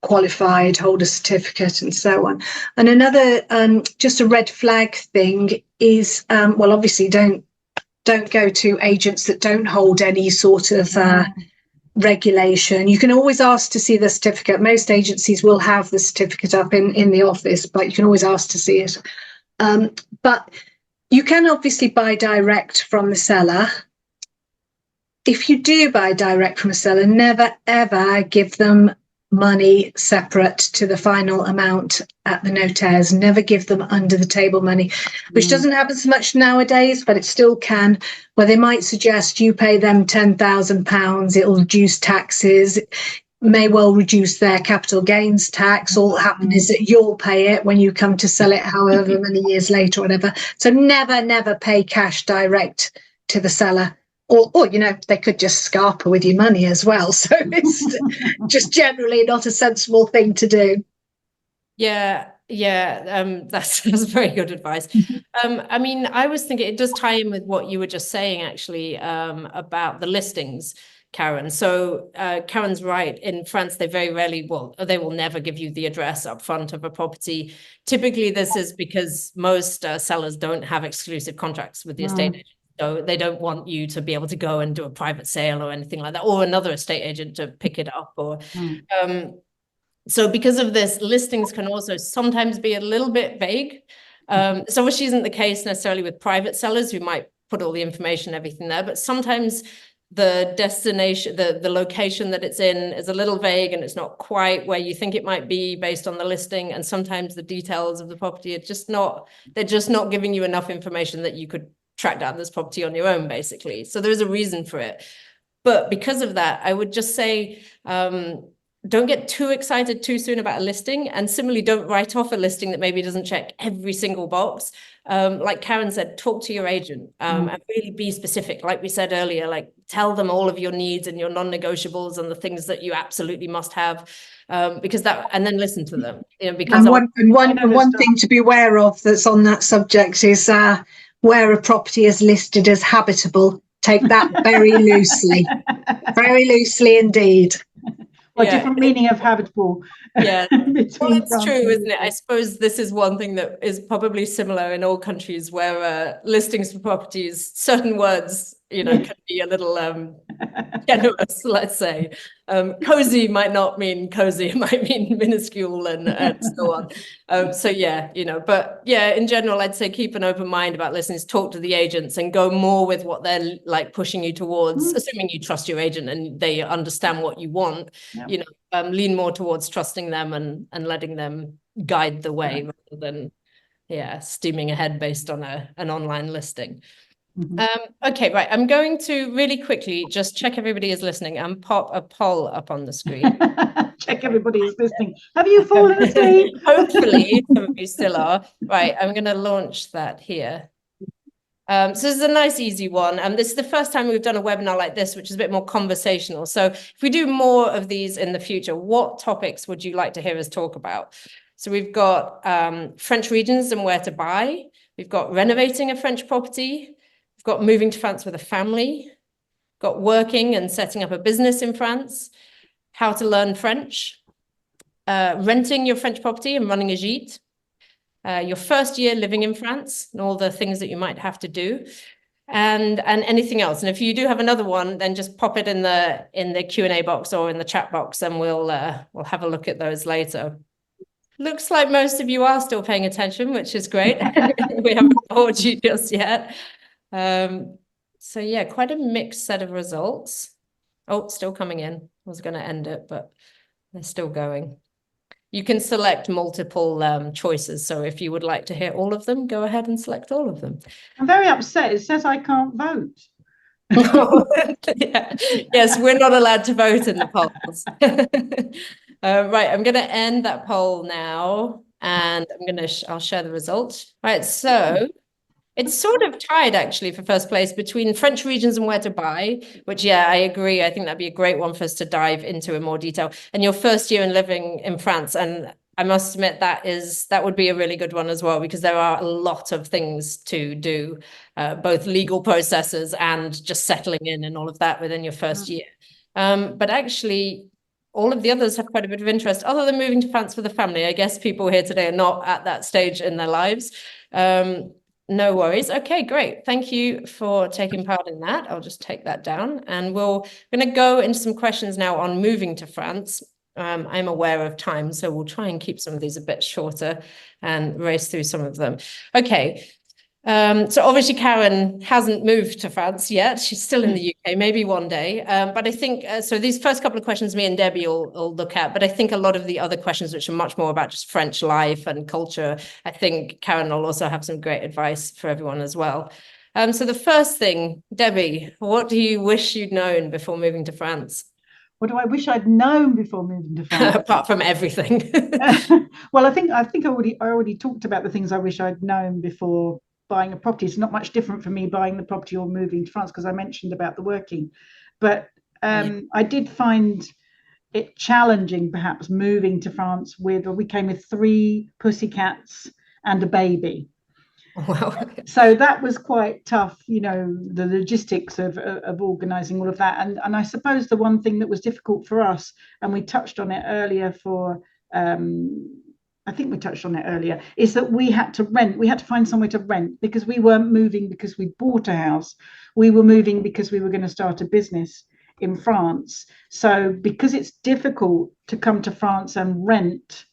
qualified, hold a certificate, and so on. And another just a red flag thing is, obviously don't go to agents that don't hold any sort of regulation. You can always ask to see the certificate. Most agencies will have the certificate up in the office, but you can always ask to see it. But you can obviously buy direct from the seller. If you do buy direct from a seller, never ever give them money separate to the final amount at the notaires. Never give them under the table money, which doesn't happen so much nowadays, but it still can, where they might suggest you pay them £10,000, it'll reduce taxes, may well reduce their capital gains tax. All that happen is that you'll pay it when you come to sell it however many years later or whatever. So never pay cash direct to the seller. Or they could just scarper with your money as well. So it's just generally not a sensible thing to do.
That's very good advice. I mean, I was thinking it does tie in with what you were just saying, actually, about the listings, Karen. So Karen's right. In France, they very rarely they will never give you the address up front of a property. Typically, this is because most sellers don't have exclusive contracts with the estate agent. So they don't want you to be able to go and do a private sale or anything like that, or another estate agent to pick it up. Or so because of this, listings can also sometimes be a little bit vague. So which isn't the case necessarily with private sellers who might put all the information, everything there, but sometimes the destination, the location that it's in is a little vague and it's not quite where you think it might be based on the listing. And sometimes the details of the property are they're just not giving you enough information that you could track down this property on your own, basically. So there's a reason for it. But because of that, I would just say don't get too excited too soon about a listing, and similarly, don't write off a listing that maybe doesn't check every single box. Like Karen said, talk to your agent and really be specific. Like we said earlier, like tell them all of your needs and your non-negotiables and the things that you absolutely must have, because that, and then listen to them. Because
one thing to be aware of that's on that subject is where a property is listed as habitable. Take that very loosely, very loosely indeed.
Well, different meaning of habitable.
Yeah, well, it's true, isn't it? I suppose this is one thing that is probably similar in all countries where listings for properties, certain words, can be a little generous, let's say. Cozy might not mean cozy, it might mean minuscule and so on. So yeah, but yeah, in general, I'd say keep an open mind about listings, talk to the agents and go more with what they're like pushing you towards, assuming you trust your agent and they understand what you want, lean more towards trusting them and letting them guide the way rather than, steaming ahead based on an online listing. Okay, right. I'm going to really quickly just check everybody is listening and pop a poll up on the screen.
Check everybody is listening. Have you fallen asleep?
Hopefully, some of you still are. Right, I'm going to launch that here. So this is a nice, easy one. This is the first time we've done a webinar like this, which is a bit more conversational. So if we do more of these in the future, what topics would you like to hear us talk about? So we've got French regions and where to buy. We've got renovating a French property. We've got moving to France with a family, got working and setting up a business in France, how to learn French, renting your French property and running a gîte, your first year living in France and all the things that you might have to do, and anything else. And if you do have another one, then just pop it in the Q&A box or in the chat box, and we'll have a look at those later. Looks like most of you are still paying attention, which is great. We haven't bored you just yet. So yeah, quite a mixed set of results. Oh, still coming in. I was going to end it, but they're still going. You can select multiple choices. So if you would like to hear all of them, go ahead and select all of them.
I'm very upset. It says I can't vote.
Yeah. Yes, we're not allowed to vote in the polls. Right, I'm going to end that poll now, and I'll share the results. Right, so it's sort of tied actually for first place between French regions and where to buy, which, yeah, I agree. I think that'd be a great one for us to dive into in more detail. And your first year in living in France. And I must admit that would be a really good one as well, because there are a lot of things to do, both legal processes and just settling in and all of that within your first year. But actually, all of the others have quite a bit of interest, other than moving to France for the family. I guess people here today are not at that stage in their lives. No worries. Okay, great. Thank you for taking part in that. I'll just take that down, and we're going to go into some questions now on moving to France. I'm aware of time, so we'll try and keep some of these a bit shorter and race through some of them. Okay. So obviously Karen hasn't moved to France yet. She's still in the UK, maybe one day. But I think, so these first couple of questions me and Debbie will look at, but I think a lot of the other questions, which are much more about just French life and culture, I think Karen will also have some great advice for everyone as well. So the first thing, Debbie, what do you wish you'd known before moving to France?
What do I wish I'd known before moving to France?
Apart from everything.
Well, I think I already talked about the things I wish I'd known before buying a property. It's not much different for me buying the property or moving to France, because I mentioned about the working. But I did find it challenging, perhaps, moving to France we came with 3 pussycats and a baby.
Wow.
So that was quite tough, the logistics of organizing all of that. And I suppose the one thing that was difficult for us, and we touched on it earlier I think we touched on it earlier, is that we had to rent. We had to find somewhere to rent, because we weren't moving because we bought a house. We were moving because we were going to start a business in France. So because it's difficult to come to France and rent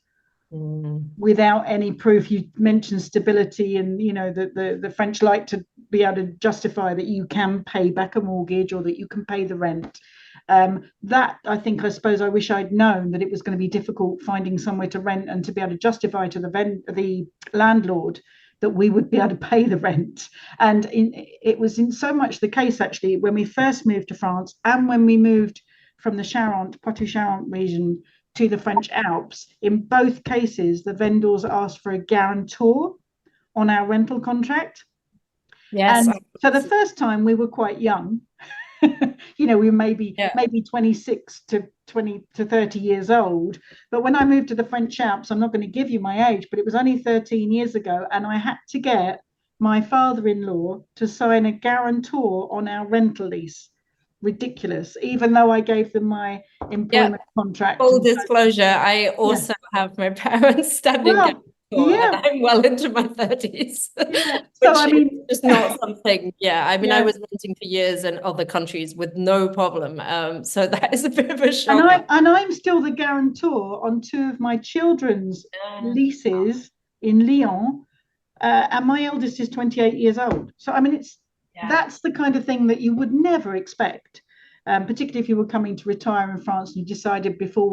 without any proof, you mentioned stability, and the French like to be able to justify that you can pay back a mortgage or that you can pay the rent. That I suppose I wish I'd known that it was going to be difficult finding somewhere to rent, and to be able to justify to the landlord that we would be able to pay the rent. And it was in so much the case, actually, when we first moved to France, and when we moved from the Poitou-Charentes region to the French Alps, in both cases, the vendors asked for a guarantor on our rental contract.
Yes.
And so the first time we were quite young, you know, we were maybe 26 to 20 to 30 years old. But when I moved to the French Alps, I'm not going to give you my age, but it was only 13 years ago. And I had to get my father-in-law to sign a guarantor on our rental lease. Ridiculous, even though I gave them my employment contract.
Full disclosure, I also have my parents standing guarantor, and I'm well into my 30s.
So I mean,
it's not something. I mean, I was renting for years in other countries with no problem. So that is a bit of a shock.
And I'm still the guarantor on 2 of my children's leases in Lyon, and my eldest is 28 years old. So I mean, that's the kind of thing that you would never expect, particularly if you were coming to retire in France and you decided before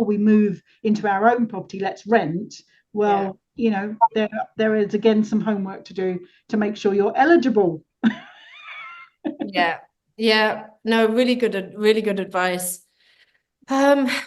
we move into our own property, let's rent. Well, you know, there is again some homework to do to make sure you're eligible.
No, really good advice.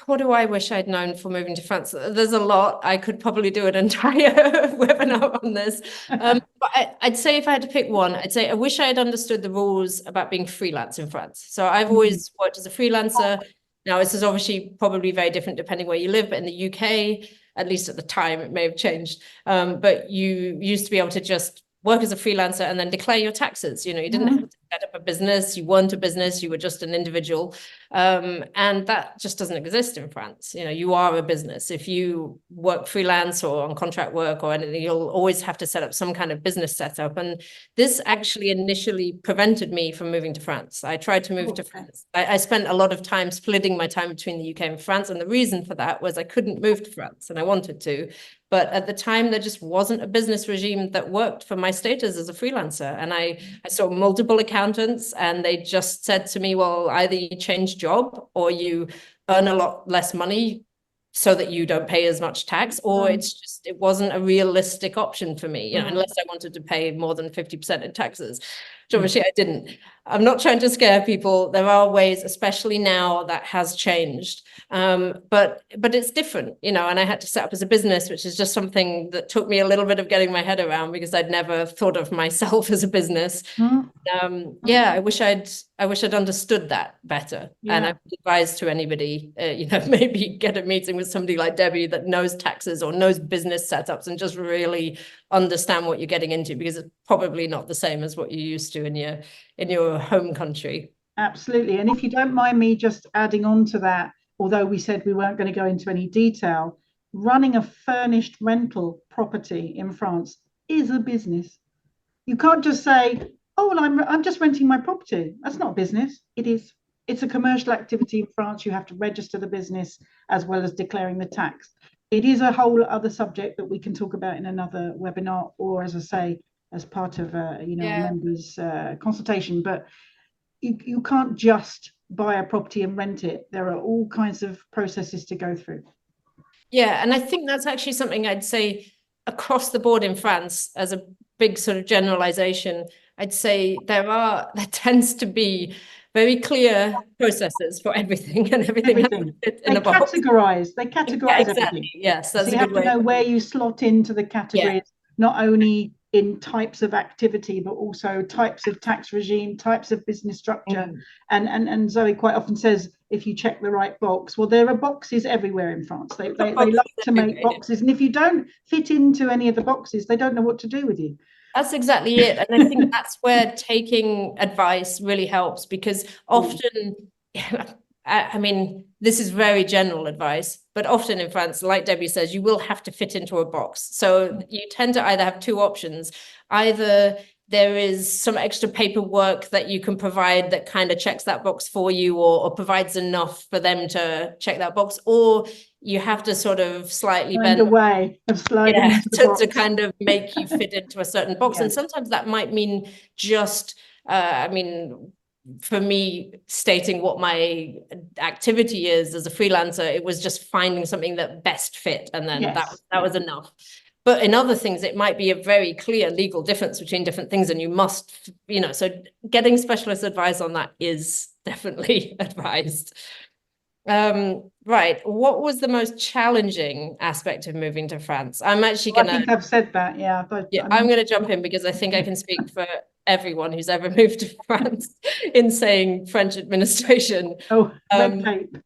What do I wish I'd known for moving to France? There's a lot. I could probably do an entire webinar on this. But I'd say if I had to pick one, I'd say I wish I had understood the rules about being freelance in France. So I've always worked as a freelancer. Now, this is obviously probably very different depending where you live, but in the UK, at least at the time, it may have changed. But you used to be able to just work as a freelancer and then declare your taxes. You know, you didn't have to set up a business. You weren't a business. You were just an individual. And that just doesn't exist in France. You know, you are a business. If you work freelance or on contract work or anything, you'll always have to set up some kind of business setup. And this actually initially prevented me from moving to France. I tried to move to France. I spent a lot of time splitting my time between the UK and France. And the reason for that was I couldn't move to France and I wanted to. But at the time, there just wasn't a business regime that worked for my status as a freelancer. And I saw multiple accountants and they just said to me, well, either you change job or you earn a lot less money so that you don't pay as much tax, or it wasn't a realistic option for me, you know, unless I wanted to pay more than 50% in taxes, which obviously I didn't. I'm not trying to scare people. There are ways, especially now, that has changed. But it's different, you know, and I had to set up as a business, which is just something that took me a little bit of getting my head around because I'd never thought of myself as a business. I wish I'd understood that better. And I would advise to anybody, you know, maybe get a meeting with somebody like Debbie that knows taxes or knows business setups and just really understand what you're getting into, because it's probably not the same as what you're used to in your home country.
Absolutely. And if you don't mind me just adding on to that, although we said we weren't going to go into any detail, running a furnished rental property in France is a business. You can't just say, oh, well, I'm just renting my property. That's not a business. It is. It's a commercial activity in France. You have to register the business as well as declaring the tax. It is a whole other subject that we can talk about in another webinar, or as I say, as part of a members' consultation. But you can't just buy a property and rent it. There are all kinds of processes to go through.
Yeah, and I think that's actually something I'd say across the board in France as a big sort of generalization. I'd say there tends to be very clear processes for everything, and everything has to fit in a box.
They categorize everything.
Yes, that's
so you have to know where you slot into the categories, not only in types of activity, but also types of tax regime, types of business structure. And Zoe quite often says, if you check the right box, well, there are boxes everywhere in France. They like to make boxes. And if you don't fit into any of the boxes, they don't know what to do with you.
That's exactly it. And I think that's where taking advice really helps, because often, I mean, this is very general advice, but often in France, like Debbie says, you will have to fit into a box. So you tend to either have two options. Either there is some extra paperwork that you can provide that kind of checks that box for you, or provides enough for them to check that box, or you have to sort of slightly bend
a way of sliding
to kind of make you fit into a certain box. And sometimes that might mean just, for me, stating what my activity is as a freelancer, it was just finding something that best fit. And then that was enough. But in other things, it might be a very clear legal difference between different things. And you must, you know, so getting specialist advice on that is definitely advised. Right. What was the most challenging aspect of moving to France? I'm actually
Well,
gonna.
I think I've said that. Yeah,
I'm going to jump in because I think I can speak for everyone who's ever moved to France in saying French administration.
Red tape.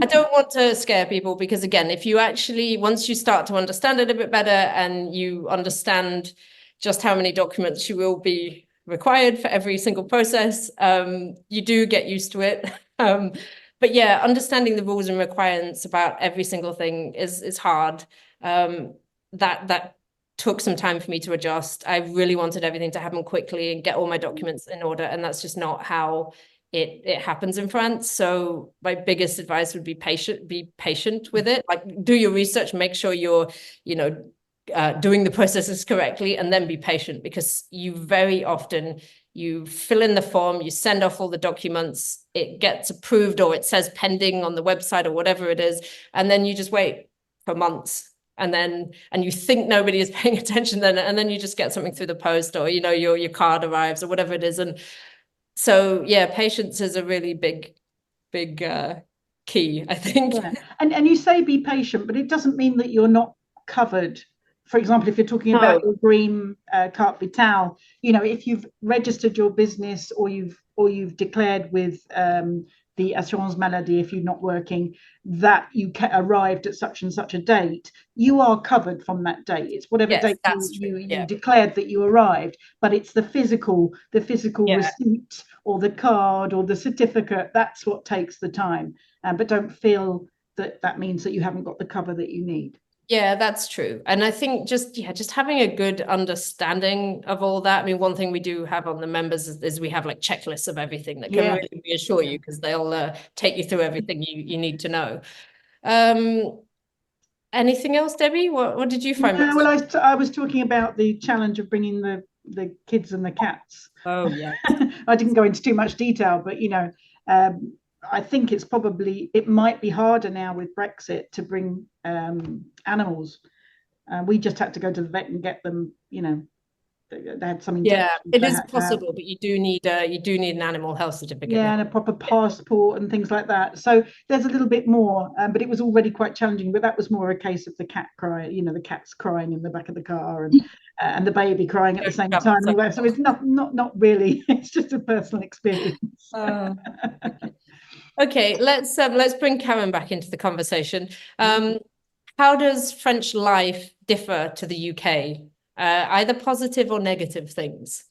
I don't want to scare people because, again, if you actually, once you start to understand it a bit better and you understand just how many documents you will be required for every single process, you do get used to it. But yeah, understanding the rules and requirements about every single thing is hard. That took some time for me to adjust. I really wanted everything to happen quickly and get all my documents in order, and that's just not how it happens in France. So my biggest advice would be patient with it. Like, do your research, make sure you're, doing the processes correctly, and then be patient, because you very often, you fill in the form, you send off all the documents, it gets approved or it says pending on the website or whatever it is, and then you just wait for months. And you think nobody is paying attention, and then you just get something through the post, or your card arrives or whatever it is. And so yeah, patience is a really big key, I think.
Yeah. And you say be patient, but it doesn't mean that you're not covered. For example, if you're talking about your green carte vitale, if you've registered your business or you've declared with the assurance maladie, if you're not working, that you arrived at such and such a date, you are covered from that date. It's whatever date you declared that you arrived, but it's the physical receipt or the card or the certificate. That's what takes the time. But don't feel that means that you haven't got the cover that you need.
Yeah, that's true. And I think just having a good understanding of all that. I mean, one thing we do have on the members is we have like checklists of everything that can really reassure you, because they'll take you through everything you need to know. Anything else, Debbie? What did you find?
Well, I was talking about the challenge of bringing the kids and the cats.
Oh yeah.
I didn't go into too much detail, but I think it might be harder now with Brexit to bring animals. We just had to go to the vet and get them, they had some injections.
Yeah, it is possible, but you do need an animal health certificate.
Yeah, and a proper passport and things like that. So there's a little bit more, but it was already quite challenging. But that was more a case of the cat crying, the cat's crying in the back of the car, and the baby crying at the same time. So it's not really. It's just a personal experience.
Okay, let's bring Karen back into the conversation. How does French life differ to the UK? Either positive or negative things?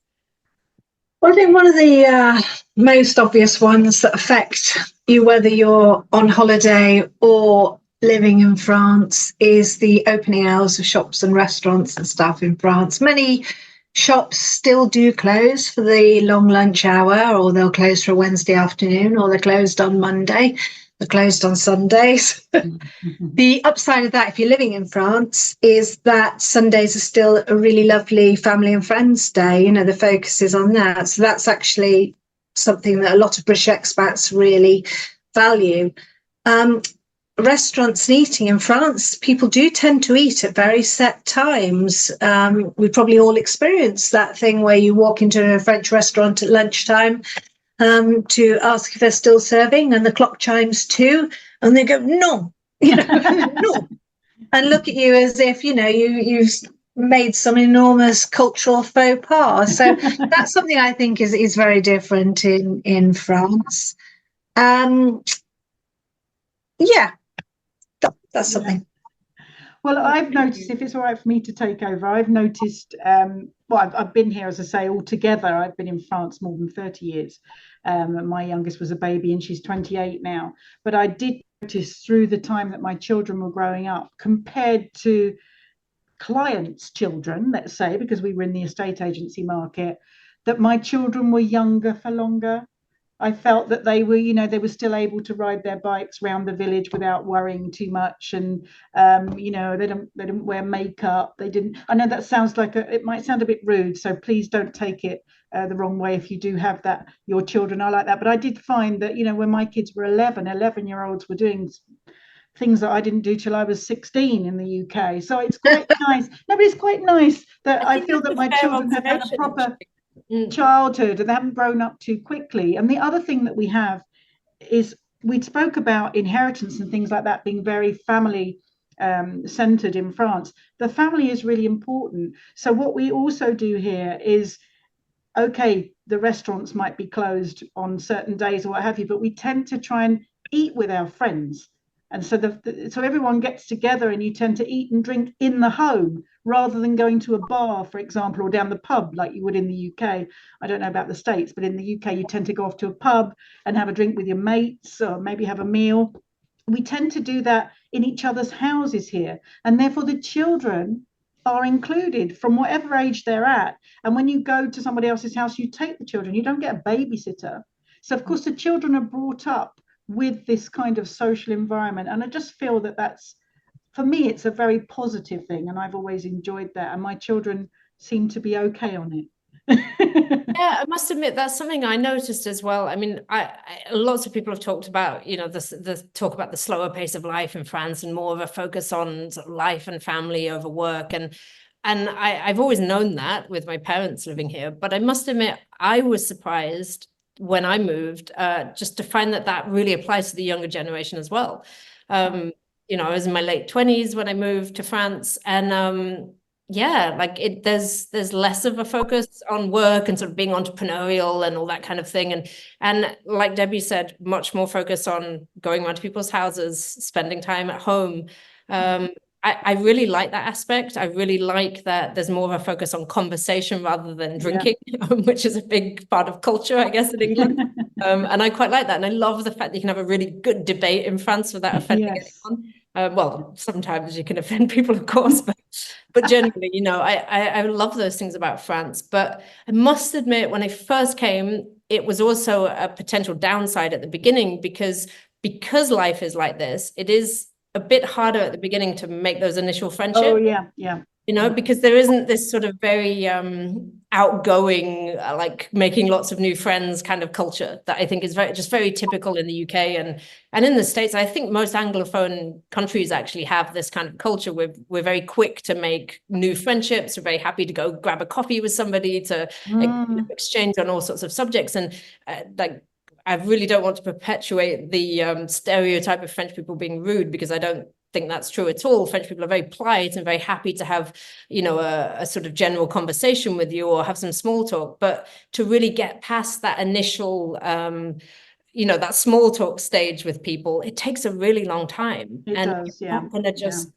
Well, I think one of the most obvious ones that affect you, whether you're on holiday or living in France, is the opening hours of shops and restaurants and stuff in France. Many shops still do close for the long lunch hour, or they'll close for a Wednesday afternoon, or they're closed on Monday, they're closed on Sundays. The upside of that, if you're living in France, is that Sundays are still a really lovely family and friends day. The focus is on that. So that's actually something that a lot of British expats really value. Restaurants and eating in France, people do tend to eat at very set times. We probably all experienced that thing where you walk into a French restaurant at lunchtime to ask if they're still serving, and the clock chimes 2, and they go, no, no, and look at you as if, you've made some enormous cultural faux pas. So that's something I think is very different in France. That's something.
Well, I've noticed, if it's all right for me to take over, I've noticed, I've been here, as I say, altogether, I've been in France more than 30 years. My youngest was a baby and she's 28 now. But I did notice through the time that my children were growing up, compared to clients' children, let's say, because we were in the estate agency market, that my children were younger for longer. I felt that they were still able to ride their bikes around the village without worrying too much, and they didn't wear makeup. They didn't. I know that sounds like it might sound a bit rude, so please don't take it the wrong way if you do have your children are like that. But I did find that when my kids were 11-year-olds were doing things that I didn't do till I was 16 in the UK. So it's quite nice. No, but it's quite nice that I feel that my children have had a proper childhood and they haven't grown up too quickly. And the other thing that we have is we spoke about inheritance and things like that being very family centered in France. The family is really important. So what we also do here is, okay, the restaurants might be closed on certain days or what have you, but we tend to try and eat with our friends. And so so everyone gets together and you tend to eat and drink in the home rather than going to a bar, for example, or down the pub like you would in the UK. I don't know about the States, but in the UK, you tend to go off to a pub and have a drink with your mates or maybe have a meal. We tend to do that in each other's houses here. And therefore the children are included from whatever age they're at. And when you go to somebody else's house, you take the children, you don't get a babysitter. So of course the children are brought up with this kind of social environment. And I just feel that that's, for me, it's a very positive thing. And I've always enjoyed that. And my children seem to be okay on it.
Yeah, I must admit that's something I noticed as well. I mean, lots of people have talked about, you know, the talk about the slower pace of life in France and more of a focus on sort of life and family over work. And I've always known that with my parents living here. But I must admit, I was surprised when I moved just to find that really applies to the younger generation as well. You know, I was in my late 20s when I moved to France, and yeah, like there's less of a focus on work and sort of being entrepreneurial and all that kind of thing. And like Debbie said, much more focus on going around to people's houses, spending time at home. I really like that aspect. I really like that there's more of a focus on conversation rather than drinking, which is a big part of culture, I guess, in England. And I quite like that. And I love the fact that you can have a really good debate in France without offending anyone. Well, sometimes you can offend people, of course, but generally, you know, I love those things about France. But I must admit, when I first came, it was also a potential downside at the beginning because life is like this. It is a bit harder at the beginning to make those initial friendships.
Oh, yeah.
You know, because there isn't this sort of very outgoing, like making lots of new friends kind of culture that I think is very typical in the UK and in the States. I think most Anglophone countries actually have this kind of culture. We're very quick to make new friendships. We're very happy to go grab a coffee with somebody to exchange on all sorts of subjects. And like, I really don't want to perpetuate the stereotype of French people being rude, because I don't think that's true at all. French people are very polite and very happy to have, you know, a sort of general conversation with you or have some small talk. But to really get past that initial, you know, that small talk stage with people, it takes a really long time.
It does, yeah.
Not gonna just,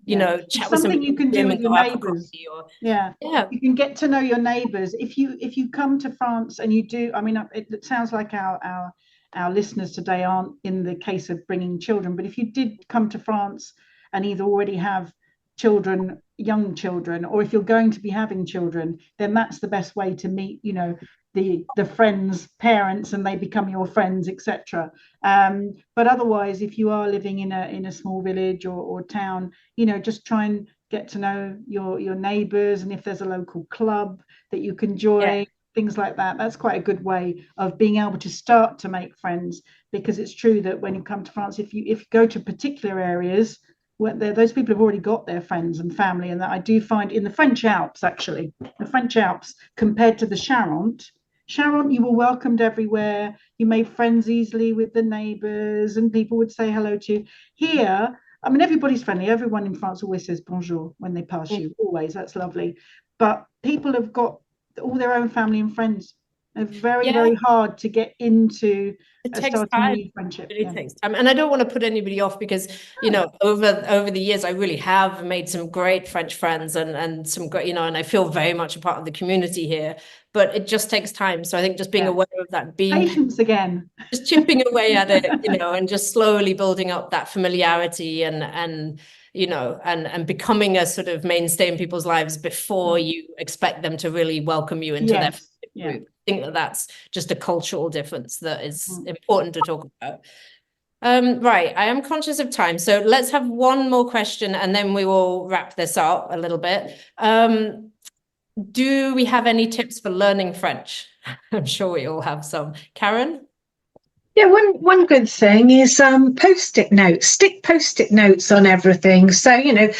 you know, chat with
something you can do with your neighbours.
Yeah,
you can get to know your neighbours. If you come to France and you do, I mean, it sounds like our listeners today aren't in the case of bringing children, but if you did come to France and either already have children, young children, or if you're going to be having children, then that's the best way to meet, you know, the friends' parents, and they become your friends, etc. But otherwise, if you are living in a small village or town, you know, just try and get to know your neighbours, and if there's a local club that you can join, things like that. That's quite a good way of being able to start to make friends, because it's true that when you come to France, if you go to particular areas where those people have already got their friends and family, and that I do find in the French Alps, actually, the French Alps compared to the Charente, you were welcomed everywhere. You made friends easily with the neighbours, and people would say hello to you. Here, I mean, everybody's friendly. Everyone in France always says bonjour when they pass you. Always, that's lovely. But people have got all their own family and friends. They're very hard to get into.
It takes time.
Friendship.
It really takes time. And I don't want to put anybody off, because, you know, over the years, I really have made some great French friends and some great, you know, and I feel very much a part of the community here, but it just takes time. So I think just being aware of that,
patience again,
just chipping away at it, you know, and just slowly building up that familiarity and you know, and becoming a sort of mainstay in people's lives before you expect them to really welcome you into their group. I think that's just a cultural difference that is important to talk about. Right, I am conscious of time, so let's have one more question and then we will wrap this up a little bit. Do we have any tips for learning French? I'm sure we all have some. Karen?
Yeah, one good thing is post-it notes. Stick post-it notes on everything. So, you know,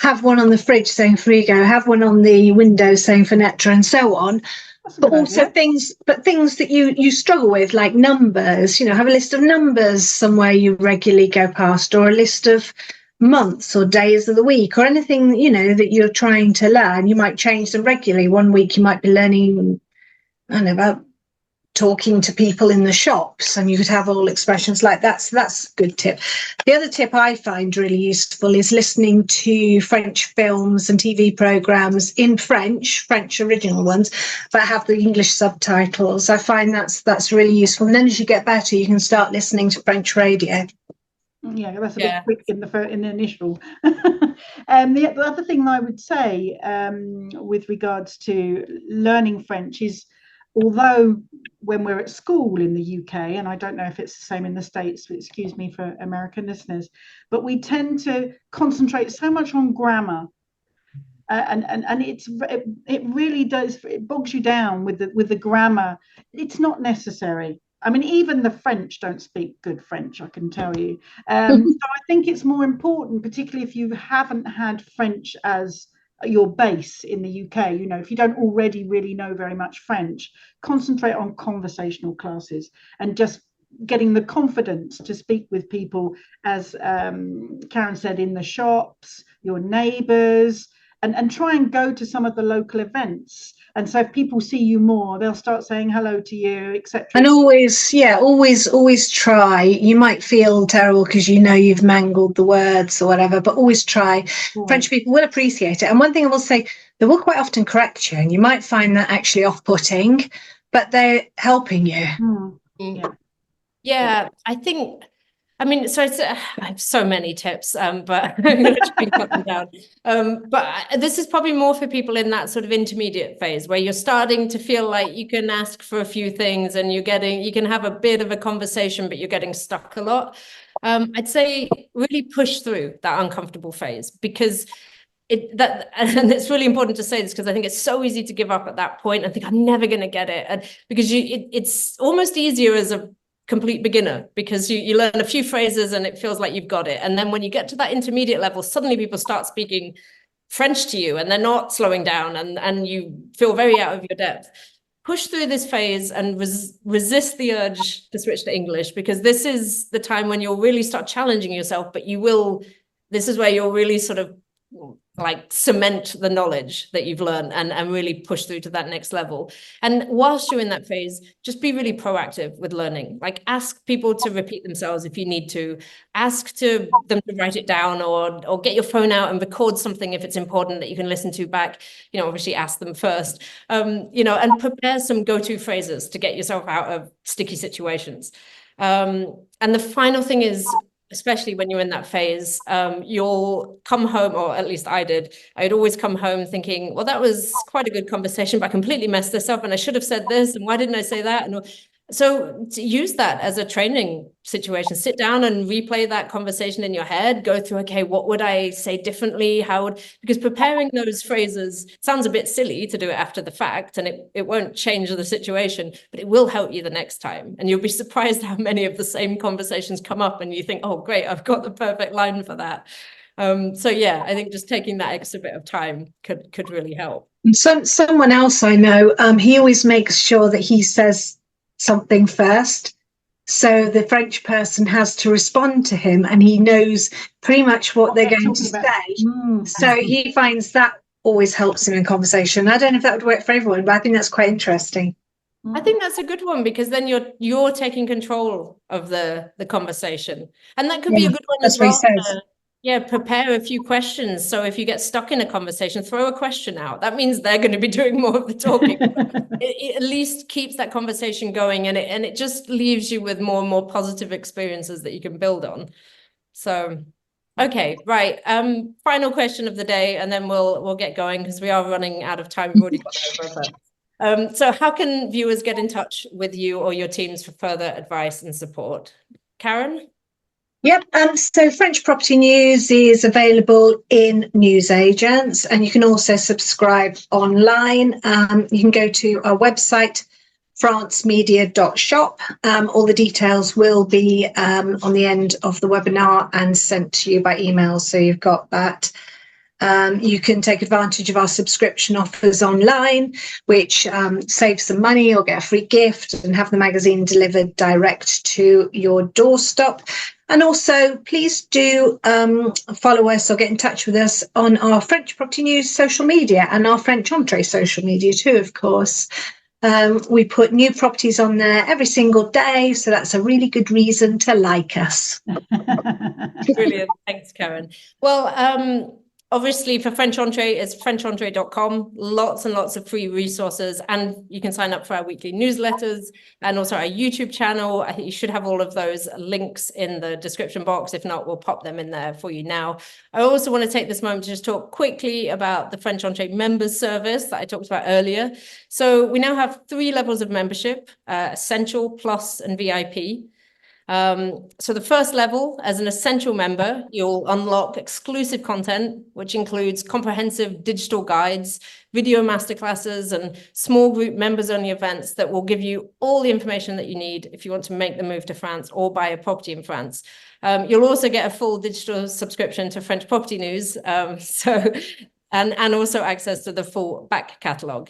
have one on the fridge saying frigo, have one on the window saying fenêtre, and so on.
That's a
But
good
also
idea.
things that you struggle with, like numbers, have a list of numbers somewhere you regularly go past, or a list of months or days of the week, or anything, that you're trying to learn. You might change them regularly. One week you might be learning, I don't know, about talking to people in the shops, and you could have all expressions like that. So that's a good tip. The other tip I find really useful is listening to French films and TV programs in French original ones, but have the English subtitles. I find that's really useful. And then as you get better, you can start listening to French radio.
Yeah, that's a bit quick in the initial. The other thing I would say with regards to learning French is, although when we're at school in the UK, and I don't know if it's the same in the States, excuse me for American listeners, but we tend to concentrate so much on grammar. And it really does, it bogs you down with the grammar. It's not necessary. I mean, even the French don't speak good French, I can tell you. So I think it's more important, particularly if you haven't had French as your base in the UK, if you don't already really know very much French, concentrate on conversational classes and just getting the confidence to speak with people, as Karen said, in the shops, your neighbours, and try and go to some of the local events. And so if people see you more, they'll start saying hello to you, etc.
And always try. You might feel terrible because you've mangled the words or whatever, but always try. French people will appreciate it. And one thing I will say, they will quite often correct you, and you might find that actually off-putting, but they're helping you.
Yeah, I mean, so I have so many tips, but I'm going to try and cut them down. But this is probably more for people in that sort of intermediate phase where you're starting to feel like you can ask for a few things and you can have a bit of a conversation, but you're getting stuck a lot. I'd say really push through that uncomfortable phase, because and it's really important to say this because I think it's so easy to give up at that point and think I'm never going to get it, and because it's almost easier as a complete beginner, because you learn a few phrases and it feels like you've got it. And then when you get to that intermediate level, suddenly people start speaking French to you and they're not slowing down, and you feel very out of your depth. Push through this phase and resist the urge to switch to English, because this is the time when you'll really start challenging yourself, but this is where you'll really sort of like cement the knowledge that you've learned and really push through to that next level. And whilst you're in that phase, just be really proactive with learning. Like, ask people to repeat themselves if you need to. Ask them to write it down, or get your phone out and record something if it's important that you can listen to back. Obviously ask them first, and prepare some go-to phrases to get yourself out of sticky situations. And the final thing is, especially when you're in that phase, you'll come home, or at least I'd always come home thinking, well, that was quite a good conversation, but I completely messed this up and I should have said this, and why didn't I say that? And so to use that as a training situation, sit down and replay that conversation in your head, go through, okay, what would I say differently? Because preparing those phrases sounds a bit silly to do it after the fact, and it won't change the situation, but it will help you the next time. And you'll be surprised how many of the same conversations come up and you think, oh, great, I've got the perfect line for that. So yeah, I think just taking that extra bit of time could really help.
Someone else I know, he always makes sure that he says something first, so the French person has to respond to him and he knows pretty much what they're going to say. So he finds that always helps him in conversation. I don't know if that would work for everyone, but I think that's quite interesting.
I think that's a good one, because then you're taking control of the conversation, and that could be a good one as well. Prepare a few questions. So if you get stuck in a conversation, throw a question out. That means they're going to be doing more of the talking. It at least keeps that conversation going, and it just leaves you with more and more positive experiences that you can build on. So, okay, right. Final question of the day, and then we'll get going because we are running out of time. We've already got over. So how can viewers get in touch with you or your teams for further advice and support? Karen?
Yep. So French Property News is available in newsagents, and you can also subscribe online. You can go to our website, francemedia.shop. All the details will be on the end of the webinar and sent to you by email, so you've got that. You can take advantage of our subscription offers online, which saves some money or get a free gift and have the magazine delivered direct to your doorstep. And also, please do follow us or get in touch with us on our French Property News social media and our French Entrée social media too, of course. We put new properties on there every single day, so that's a really good reason to like us.
Brilliant. Thanks, Karen. Well, obviously for French Entrée, it's FrenchEntrée.com. Lots and lots of free resources, and you can sign up for our weekly newsletters and also our YouTube channel. I think you should have all of those links in the description box. If not, we'll pop them in there for you now. I also want to take this moment to just talk quickly about the French Entrée members service that I talked about earlier. So we now have 3 levels of membership, Essential, Plus, and VIP. So the first level, as an essential member, you'll unlock exclusive content, which includes comprehensive digital guides, video masterclasses, and small group members-only events that will give you all the information that you need if you want to make the move to France or buy a property in France. You'll also get a full digital subscription to French Property News, and also access to the full back catalogue.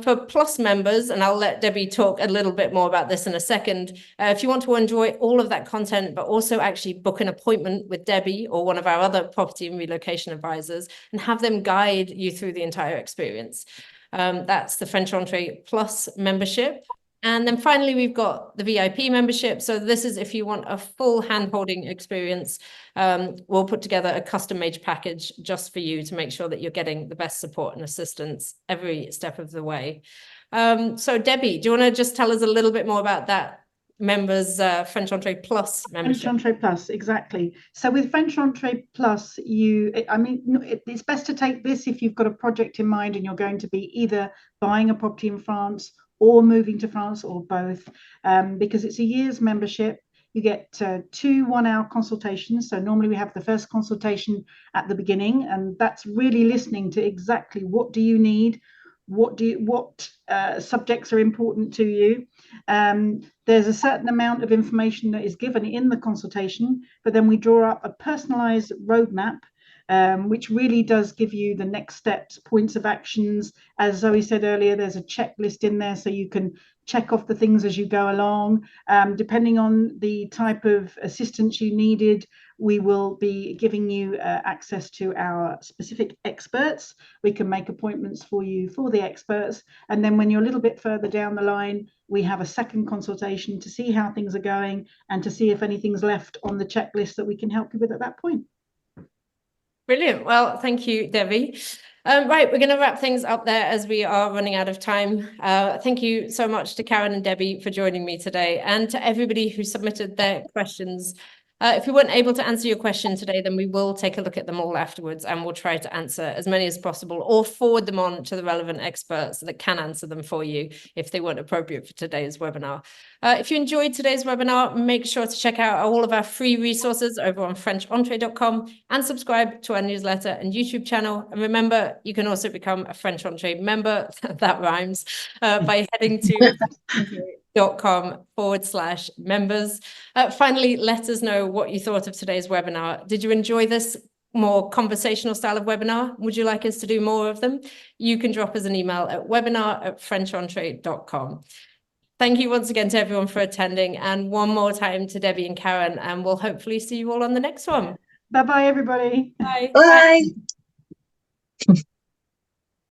For Plus members, and I'll let Debbie talk a little bit more about this in a second, if you want to enjoy all of that content, but also actually book an appointment with Debbie or one of our other property and relocation advisors and have them guide you through the entire experience. That's the French Entrée Plus membership. And then finally, we've got the VIP membership. So this is if you want a full hand-holding experience. We'll put together a custom-made package just for you to make sure that you're getting the best support and assistance every step of the way. So Debbie, do you want to just tell us a little bit more about that members French Entrée Plus membership?
French Entrée Plus, exactly. So with French Entrée Plus, it's best to take this if you've got a project in mind and you're going to be either buying a property in France or moving to France, or both, because it's a year's membership. You get 2 one-hour consultations. So normally we have the first consultation at the beginning, and that's really listening to exactly what do you need, what subjects are important to you. There's a certain amount of information that is given in the consultation, but then we draw up a personalized roadmap, which really does give you the next steps, points of actions. As Zoe said earlier, there's a checklist in there so you can check off the things as you go along. Depending on the type of assistance you needed, we will be giving you access to our specific experts. We can make appointments for you for the experts. And then when you're a little bit further down the line, we have a second consultation to see how things are going and to see if anything's left on the checklist that we can help you with at that point.
Brilliant. Well, thank you, Debbie. Right, we're going to wrap things up there as we are running out of time. Thank you so much to Karen and Debbie for joining me today, and to everybody who submitted their questions. If we weren't able to answer your question today, then we will take a look at them all afterwards, and we'll try to answer as many as possible or forward them on to the relevant experts that can answer them for you if they weren't appropriate for today's webinar. If you enjoyed today's webinar, make sure to check out all of our free resources over on FrenchEntrée.com and subscribe to our newsletter and YouTube channel. And remember, you can also become a French Entrée member, that rhymes, by heading to FrenchEntrée.com/members. Finally, let us know what you thought of today's webinar. Did you enjoy this more conversational style of webinar? Would you like us to do more of them? You can drop us an email at webinar@FrenchEntrée.com. Thank you once again to everyone for attending, and one more time to Debbie and Karen, and we'll hopefully see you all on the next one.
Bye-bye, everybody.
Bye.
Bye.